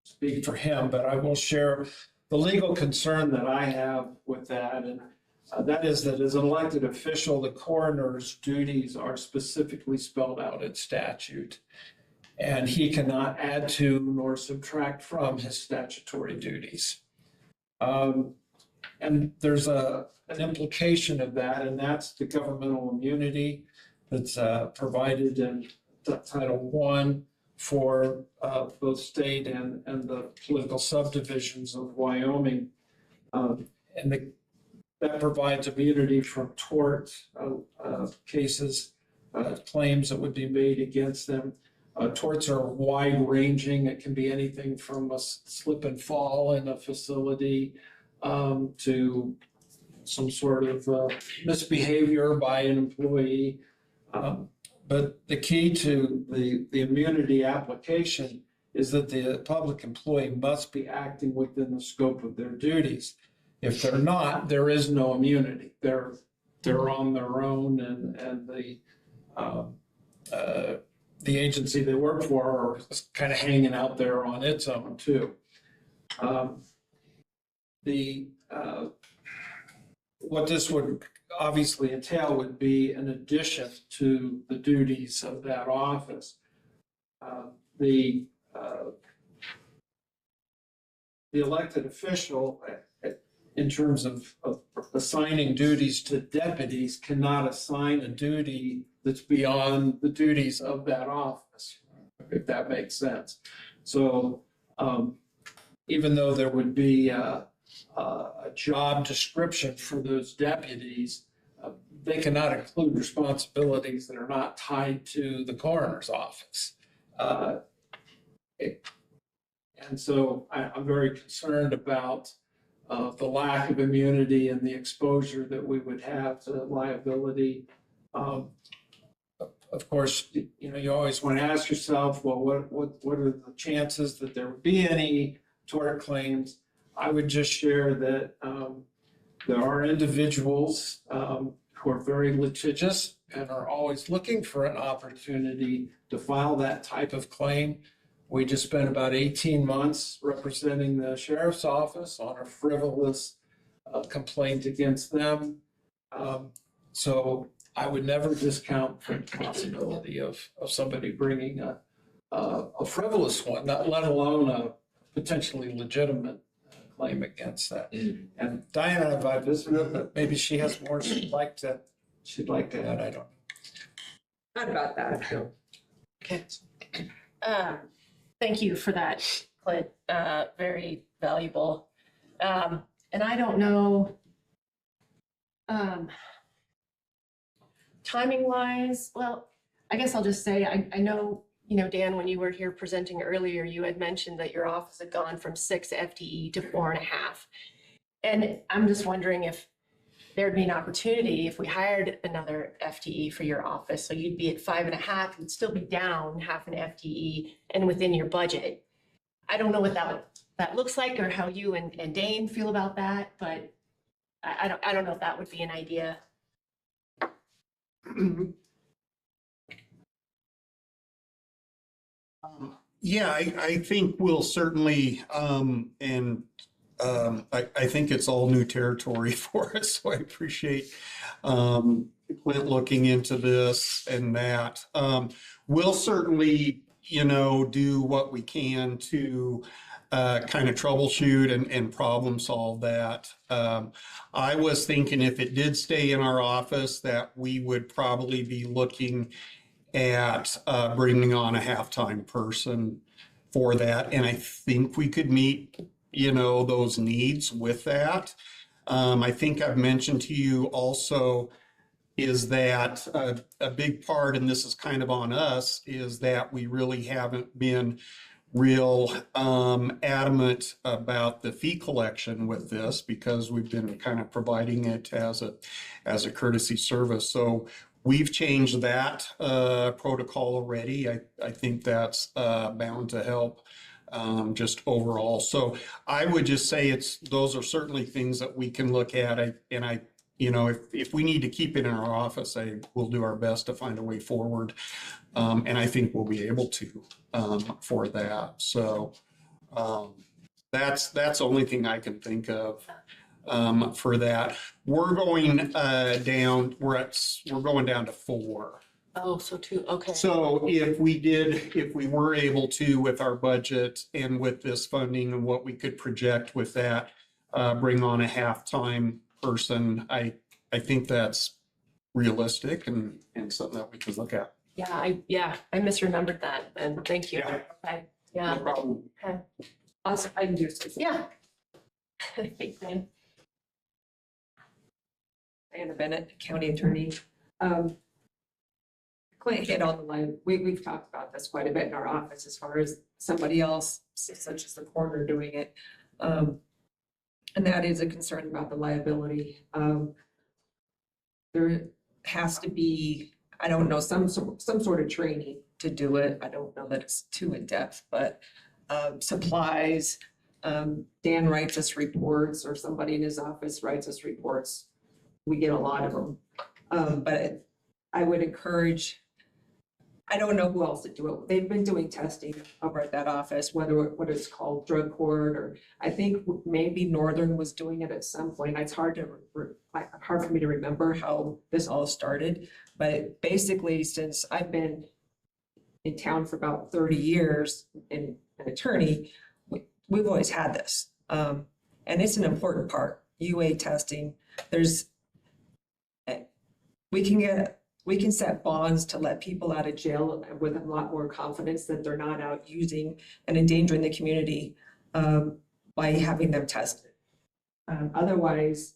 Speaker 16: speak for him, but I will share the legal concern that I have with that. And that is that as an elected official, the coroner's duties are specifically spelled out in statute. And he cannot add to nor subtract from his statutory duties. And there's an implication of that, and that's the governmental immunity that's provided in Title I for both state and the political subdivisions of Wyoming. That provides immunity from tort cases, claims that would be made against them. Torts are wide ranging. It can be anything from a slip and fall in a facility to some sort of misbehavior by an employee. But the key to the immunity application is that the public employee must be acting within the scope of their duties. If they're not, there is no immunity. They're on their own, and the agency they work for are kind of hanging out there on its own too. What this would obviously entail would be an addition to the duties of that office. The elected official, in terms of assigning duties to deputies, cannot assign a duty that's beyond the duties of that office, if that makes sense. So even though there would be a job description for those deputies, they cannot include responsibilities that are not tied to the coroner's office. And so I'm very concerned about the lack of immunity and the exposure that we would have to liability. Of course, you always want to ask yourself, well, what are the chances that there would be any tort claims? I would just share that there are individuals who are very litigious and are always looking for an opportunity to file that type of claim. We just spent about 18 months representing the sheriff's office on a frivolous complaint against them. So I would never discount the possibility of somebody bringing a frivolous one, let alone a potentially legitimate claim against that. And Diana, if I visited, but maybe she has more she'd like to add. I don't know.
Speaker 15: Not about that.
Speaker 2: Okay. Thank you for that, Clint. Very valuable. And I don't know, timing wise, well, I guess I'll just say, I know, Dan, when you were here presenting earlier, you had mentioned that your office had gone from 6 FTE to 4.5. And I'm just wondering if there'd be an opportunity if we hired another FTE for your office. So you'd be at 5.5, you'd still be down half an FTE and within your budget. I don't know what that looks like or how you and Dane feel about that, but I don't know if that would be an idea.
Speaker 11: Yeah, I think we'll certainly, I think it's all new territory for us, so I appreciate Clint looking into this and that. We'll certainly, do what we can to kind of troubleshoot and problem solve that. I was thinking if it did stay in our office, that we would probably be looking at bringing on a halftime person for that. And I think we could meet, those needs with that. I think I've mentioned to you also is that a big part, and this is kind of on us, is that we really haven't been real adamant about the fee collection with this because we've been kind of providing it as a courtesy service. So we've changed that protocol already. I think that's bound to help just overall. So I would just say those are certainly things that we can look at. If we need to keep it in our office, we'll do our best to find a way forward. And I think we'll be able to for that. So that's the only thing I can think of for that. We're going down. We're going down to 4.
Speaker 2: Oh, so 2, okay.
Speaker 11: So if we were able to with our budget and with this funding and what we could project with that, bring on a halftime person, I think that's realistic and something that we could look at.
Speaker 2: Yeah, I misremembered that, and thank you.
Speaker 11: Yeah.
Speaker 2: Okay, yeah.
Speaker 11: No problem.
Speaker 2: Okay.
Speaker 15: Also, I can do something.
Speaker 2: Yeah. Thanks, man.
Speaker 15: Anna Bennett, County Attorney. Clint hit on the line. We've talked about this quite a bit in our office as far as somebody else, such as the coroner, doing it. And that is a concern about the liability. There has to be, I don't know, some sort of training to do it. I don't know that it's too in-depth, but supplies. Dan writes us reports, or somebody in his office writes us reports. We get a lot of them. But I would encourage, I don't know who else to do it. They've been doing testing over at that office, what it's called drug court, or I think maybe Northern was doing it at some point. It's hard for me to remember how this all started. But basically, since I've been in town for about 30 years and an attorney, we've always had this. And it's an important part, UA testing. We can set bonds to let people out of jail with a lot more confidence that they're not out using and endangering the community by having them tested. Otherwise,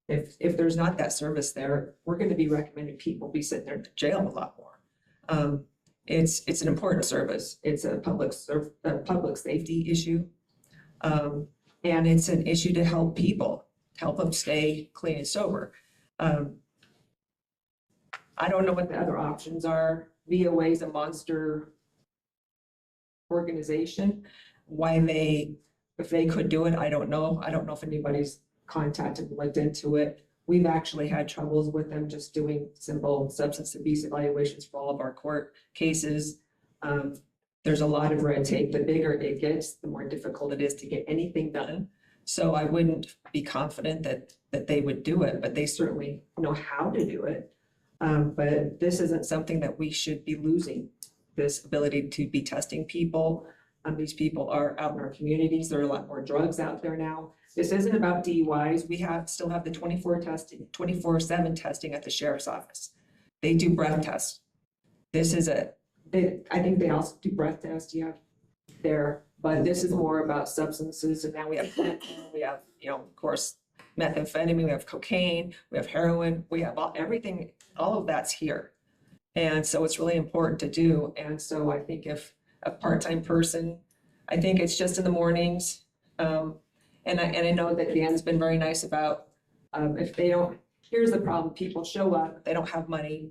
Speaker 15: if there's not that service there, we're going to be recommending people be sitting there in jail a lot more. It's an important service. It's a public safety issue. And it's an issue to help people, help them stay clean and sober. I don't know what the other options are. VOA is a monster organization. If they could do it, I don't know. I don't know if anybody's contacted and looked into it. We've actually had troubles with them just doing simple substance abuse evaluations for all of our court cases. There's a lot of red tape. The bigger it gets, the more difficult it is to get anything done. So I wouldn't be confident that they would do it, but they certainly know how to do it. But this isn't something that we should be losing, this ability to be testing people. These people are out in our communities. There are a lot more drugs out there now. This isn't about DUIs. We still have the 24/7 testing at the sheriff's office. They do breath tests. I think they also do breath tests, there, but this is more about substances. And now we have fentanyl, we have, of course, methamphetamine, we have cocaine, we have heroin, we have everything, all of that's here. And so it's really important to do. And so I think if a part-time person, I think it's just in the mornings. And I know that Dan's been very nice about if they don't
Speaker 17: here's the problem, people show up, they don't have money.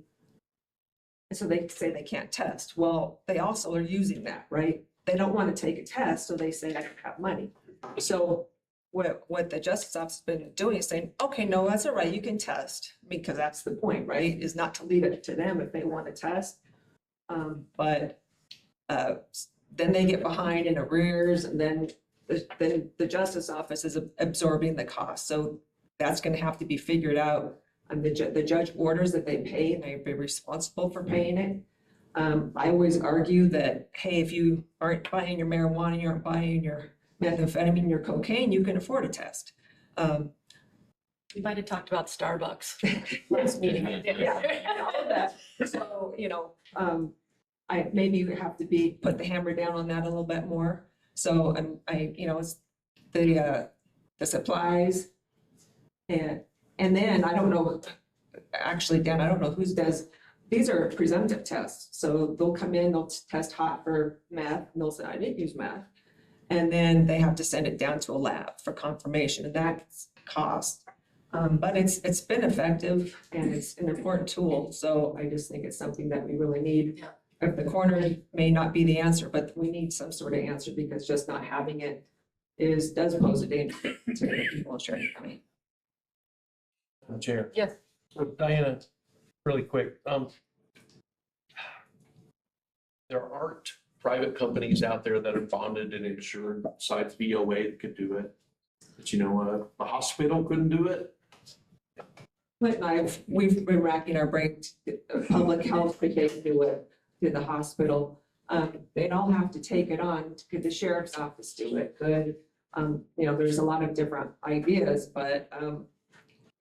Speaker 17: And so they say they can't test. Well, they also are using that, right? They don't want to take a test, so they say I don't have money. So what the Justice Office has been doing is saying, okay, no, that's all right, you can test, because that's the point, right? Is not to leave it to them if they want to test. But then they get behind in arrears, and then the Justice Office is absorbing the cost. So that's going to have to be figured out. And the judge orders that they pay, and they'd be responsible for paying it. I always argue that, hey, if you aren't buying your marijuana, you aren't buying your methamphetamine, your cocaine, you can afford a test.
Speaker 2: We might have talked about Starbucks last meeting.
Speaker 17: Yeah, all of that. So, maybe you have to put the hammer down on that a little bit more. So it's the supplies and then I don't know, actually, Dan, I don't know whose does, these are presumptive tests. So they'll come in, they'll test hot for meth, and they'll say, I didn't use meth. And then they have to send it down to a lab for confirmation, and that's cost. But it's been effective, and it's an important tool. So I just think it's something that we really need. If the coroner may not be the answer, but we need some sort of answer, because just not having it does pose a danger to the people in Sheridan County.
Speaker 6: Chair.
Speaker 2: Yes.
Speaker 6: So Diana, really quick, there aren't private companies out there that are bonded and insured besides VOA that could do it. But a hospital couldn't do it.
Speaker 17: But we've been racking our brains, public health, they can do it, to the hospital. They'd all have to take it on. Could the sheriff's office do it? Could, there's a lot of different ideas, but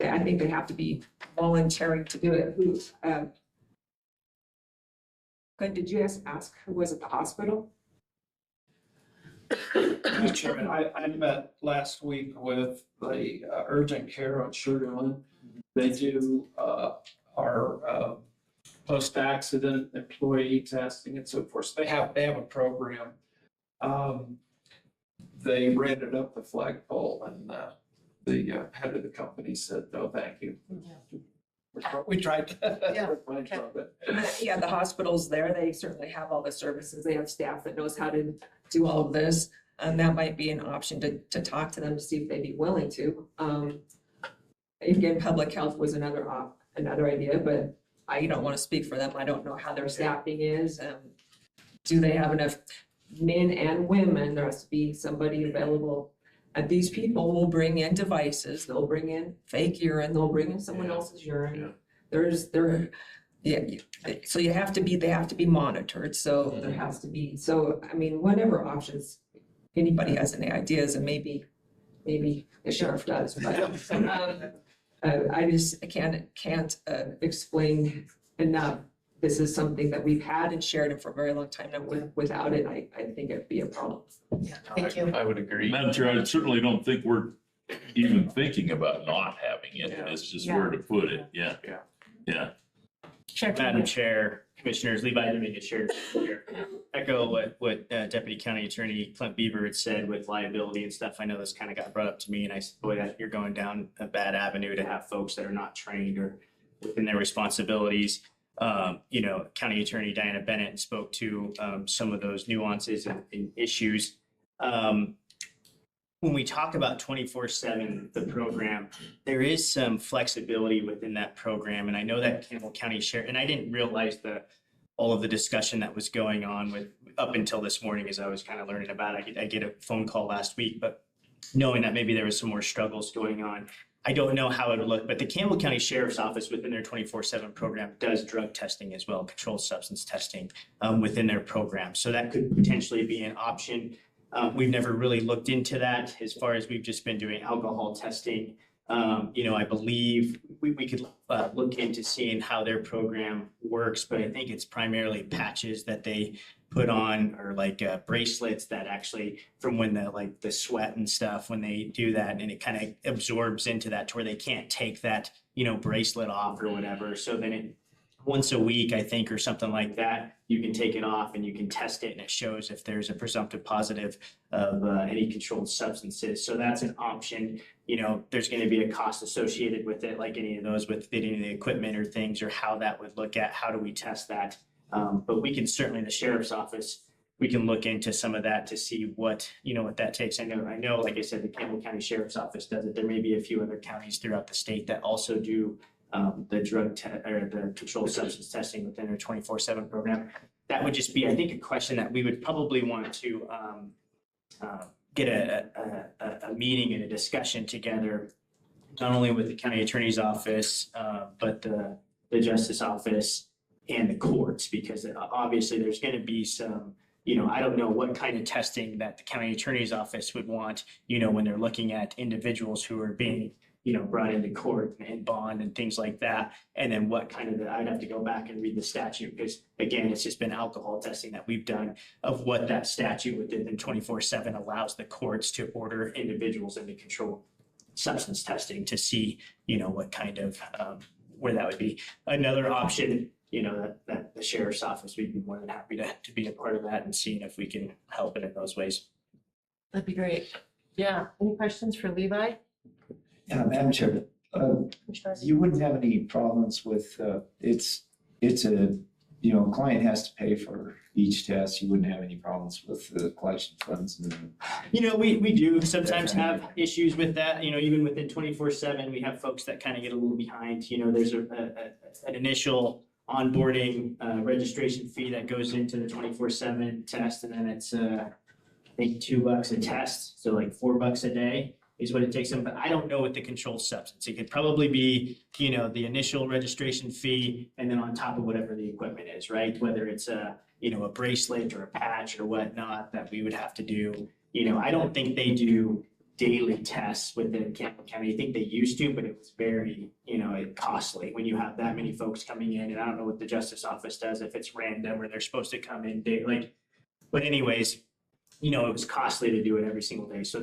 Speaker 17: I think they have to be volunteering to do it. Did you ask who was at the hospital?
Speaker 16: Mr. Chairman, I met last week with the urgent care on Sugar Land. They do our post-accident employee testing and so forth. So they have a program. They rented up the flagpole, and the head of the company said, no, thank you. We tried to.
Speaker 17: Yeah, the hospital's there. They certainly have all the services. They have staff that knows how to do all of this. And that might be an option to talk to them to see if they'd be willing to. Again, public health was another idea, but I don't want to speak for them. I don't know how their staffing is. Do they have enough men and women? There has to be somebody available. And these people will bring in devices. They'll bring in fake urine. They'll bring in someone else's urine. So they have to be monitored. So there has to be, whatever options anybody has any ideas, and maybe the sheriff does, but I can't explain enough. This is something that we've had in Sheridan for a very long time. And without it, I think it'd be a problem.
Speaker 2: Thank you.
Speaker 6: I would agree.
Speaker 1: Madam Chair, I certainly don't think we're even thinking about not having it. It's just where to put it. Yeah.
Speaker 14: Madam Chair, Commissioners, Levi Dominguez, Sheridan here. Echo what Deputy County Attorney Clint Bieber had said with liability and stuff. I know this kind of got brought up to me, and I said, boy, you're going down a bad avenue to have folks that are not trained or within their responsibilities. County Attorney Diana Bennett spoke to some of those nuances and issues. When we talk about 24/7, the program, there is some flexibility within that program. And I know that Campbell County Sheriff, and I didn't realize all of the discussion that was going on up until this morning as I was kind of learning about it. I get a phone call last week, but knowing that maybe there was some more struggles going on, I don't know how it would look, but the Campbell County Sheriff's Office within their 24/7 program does drug testing as well, controlled substance testing within their program. So that could potentially be an option. We've never really looked into that as far as we've just been doing alcohol testing. I believe we could look into seeing how their program works, but I think it's primarily patches that they put on, or like bracelets that actually from when the sweat and stuff, when they do that, and it kind of absorbs into that to where they can't take that, bracelet off or whatever. So then
Speaker 18: once a week, I think, or something like that, you can take it off and you can test it and it shows if there's a presumptive positive of any controlled substances. So that's an option. You know, there's going to be a cost associated with it, like any of those with fitting the equipment or things, or how that would look at, how do we test that? But we can certainly, the sheriff's office, we can look into some of that to see what, you know, what that takes. I know, like I said, the Campbell County Sheriff's Office does it. There may be a few other counties throughout the state that also do the or the controlled substance testing within their 24/7 program. That would just be, I think, a question that we would probably want to get a meeting and a discussion together, not only with the county attorney's office, but the justice office and the courts, because obviously there's going to be some, you know, I don't know what kind of testing that the county attorney's office would want, you know, when they're looking at individuals who are being, you know, brought into court and bond and things like that. And then what kind of, I'd have to go back and read the statute, because again, it's just been alcohol testing that we've done of what that statute within 24/7 allows the courts to order individuals into controlled substance testing to see, you know, what kind of, where that would be. Another option, you know, that the sheriff's office, we'd be more than happy to be a part of that and seeing if we can help it in those ways.
Speaker 2: That'd be great. Yeah. Any questions for Levi?
Speaker 7: Yeah, Madam Chair, you wouldn't have any problems with, it's a, you know, client has to pay for each test. You wouldn't have any problems with the collection funds and.
Speaker 18: You know, we do sometimes have issues with that, you know, even within 24/7, we have folks that kind of get a little behind, you know, there's an initial onboarding registration fee that goes into the 24/7 test, and then it's I think $2 a test, so like $4 a day is what it takes them. But I don't know what the controlled substance. It could probably be, you know, the initial registration fee and then on top of whatever the equipment is, right? Whether it's a, you know, a bracelet or a patch or whatnot that we would have to do. You know, I don't think they do daily tests within Campbell County. I think they used to, but it was very, you know, costly when you have that many folks coming in. And I don't know what the justice office does, if it's random or they're supposed to come in daily. But anyways, you know, it was costly to do it every single day. So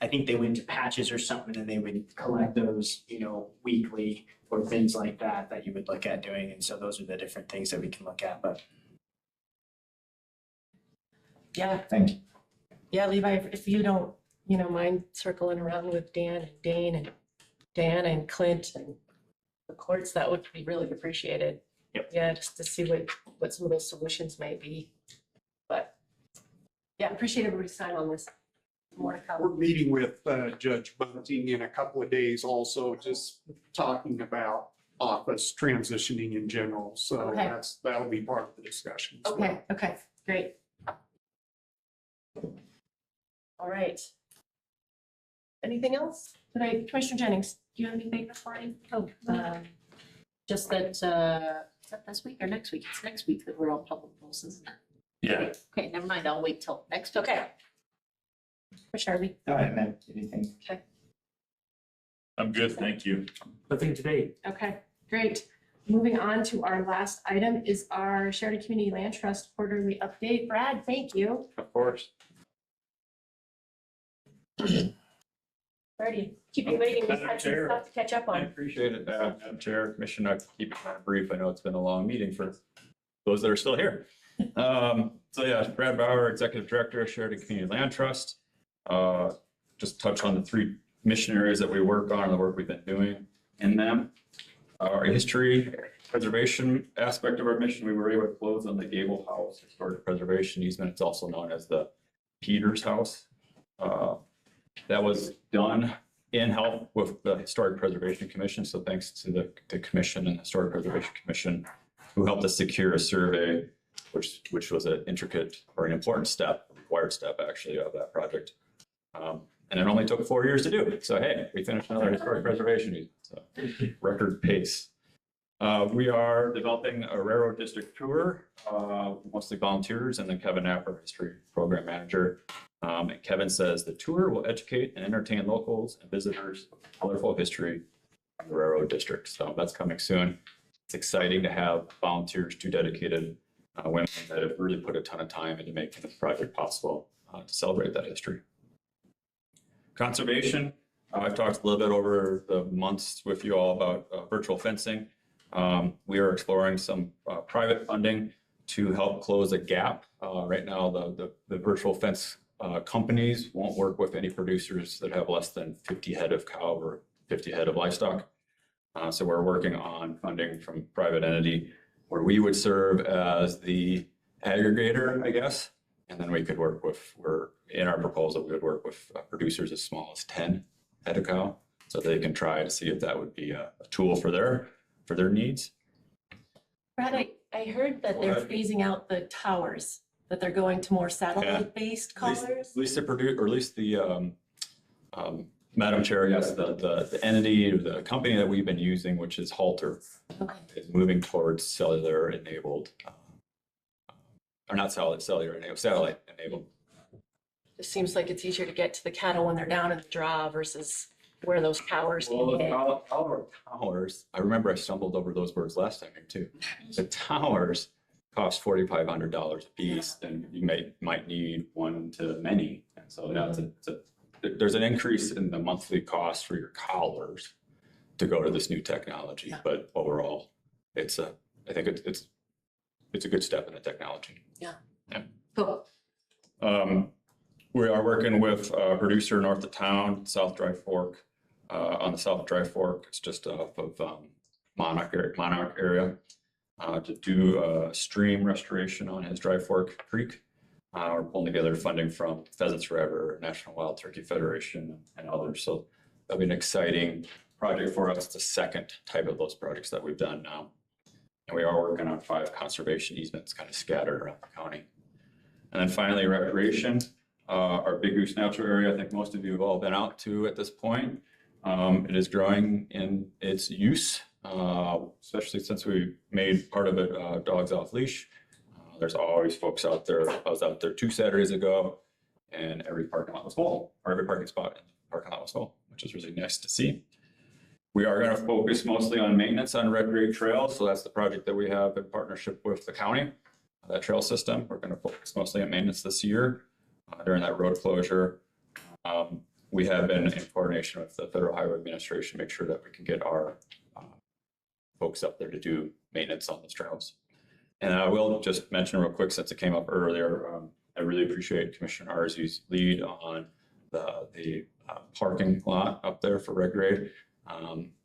Speaker 18: I think they went to patches or something and they would collect those, you know, weekly or things like that you would look at doing. And so those are the different things that we can look at, but.
Speaker 2: Yeah.
Speaker 7: Thank you.
Speaker 2: Yeah, Levi, if you don't, you know, mind circling around with Dan and Dane and Dan and Clint and the courts, that would be really appreciated.
Speaker 18: Yep.
Speaker 2: Yeah, just to see what some of those solutions may be. But yeah, appreciate everybody's time on this. More to come.
Speaker 11: We're meeting with Judge Bunting in a couple of days also, just talking about office transitioning in general. So
Speaker 2: Okay.
Speaker 11: that'll be part of the discussion. as well.
Speaker 2: Okay, okay, great. All right. Anything else? Commissioner Jennings, do you have anything this morning? Oh, just that, is that this week or next week? It's next week that we're on public polls, isn't it?
Speaker 1: Yeah.
Speaker 2: Okay, never mind. I'll wait till next. Okay. Commissioner Harvey?
Speaker 7: All right, ma'am, anything?
Speaker 2: Okay.
Speaker 1: I'm good, thank you.
Speaker 14: Nothing today.
Speaker 2: Okay, great. Moving on to our last item is our Sheridan Community Land Trust quarterly update. Brad, thank you.
Speaker 4: Of course.
Speaker 2: Alrighty, keep you waiting. We've
Speaker 4: Madam
Speaker 2: had some
Speaker 4: Chair.
Speaker 2: stuff to catch up
Speaker 4: I
Speaker 2: on.
Speaker 4: appreciate it, Madam Chair, Commissioner, I'll keep it kind of brief. I know it's been a long meeting for those that are still here. So yeah, Brad Bauer, Executive Director of Sheridan Community Land Trust. Just touch on the 3 mission areas that we work on and the work we've been doing in them. Our history preservation aspect of our mission, we were able to close on the Gable House Historic Preservation Easement. It's also known as the Peters House. That was done in help with the Historic Preservation Commission. So thanks to the Commission and the Historic Preservation Commission who helped us secure a survey, which was an intricate or an important step, a required step actually of that project. And it only took 4 years to do. So hey, we finished another historic preservation easement. So record pace. We are developing a railroad district tour, mostly volunteers, and then Kevin Napper, history program manager. And Kevin says the tour will educate and entertain locals and visitors of colorful history of the railroad district. So that's coming soon. It's exciting to have volunteers, 2 dedicated women that have really put a ton of time into making this project possible to celebrate that history. Conservation, I've talked a little bit over the months with you all about virtual fencing. We are exploring some private funding to help close a gap. Right now, the virtual fence companies won't work with any producers that have less than 50 head of cow or 50 head of livestock. So we're working on funding from private entity where we would serve as the aggregator, I guess. And then we could work with, in our proposal, we would work with producers as small as 10 head of cow. So they can try to see if that would be a tool for their needs.
Speaker 2: Brad, I heard that they're phasing out the towers, that they're going to more satellite-based collars.
Speaker 4: At least the Madam Chair, yes, the entity or the company that we've been using, which is Halter, is moving towards cellular enabled, or not cellular enabled, satellite enabled.
Speaker 2: It seems like it's easier to get to the cattle when they're down in the draw versus where those towers can
Speaker 4: Well,
Speaker 2: hit.
Speaker 4: our towers, I remember I stumbled over those words last time here too. The towers cost $4,500 a piece, and you might need one to many. And so there's an increase in the monthly cost for your collars to go to this new technology. But overall, I think it's a good step in the technology.
Speaker 2: Yeah.
Speaker 4: Cool. We are working with a producer north of town, South Dry Fork. On the South Dry Fork, it's just off of Monarch area, to do stream restoration on his Dry Fork Creek. We're pulling together funding from Pheasants Forever, National Wild Turkey Federation, and others. So that'll be an exciting project for us. It's the second type of those projects that we've done now. And we are working on 5 conservation easements kind of scattered around the county. And then finally, recreation, our Big Goose Natural Area, I think most of you have all been out to at this point. It is growing in its use, especially since we made part of it dogs off leash. There's always folks out there. I was out there 2 Saturdays ago, and every parking lot was full, or every parking spot in the parking lot was full, which is really nice to see. We are going to focus mostly on maintenance on Red Grade Trails. So that's the project that we have in partnership with the county, that trail system. We're going to focus mostly on maintenance this year during that road closure. We have been in coordination with the Federal Highway Administration, make sure that we can get our folks up there to do maintenance on those trails. And I will just mention real quick, since it came up earlier, I really appreciate Commissioner Arzu's lead on the parking lot up there for Red Grade.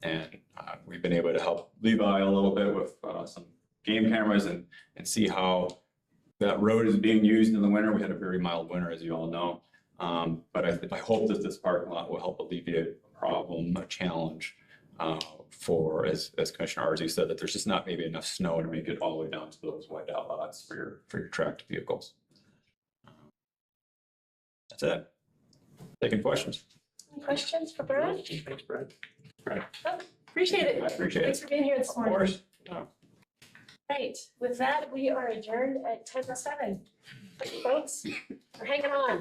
Speaker 4: And we've been able to help Levi a little bit with some game cameras and see how that road is being used in the winter. We had a very mild winter, as you all know. But I hope that this parking lot will help alleviate a problem, a challenge for, as Commissioner Arzu said, that there's just not maybe enough snow to make it all the way down to those whiteout lots for your tracked vehicles. That's it. Taking questions.
Speaker 2: Any questions for Brad?
Speaker 4: Thanks, Brad.
Speaker 2: Oh, appreciate it.
Speaker 4: I appreciate it.
Speaker 2: Thanks for being here this morning.
Speaker 4: Of course. Yeah.
Speaker 2: Right, with that, we are adjourned at 10:07. Thank you, folks, for hanging on.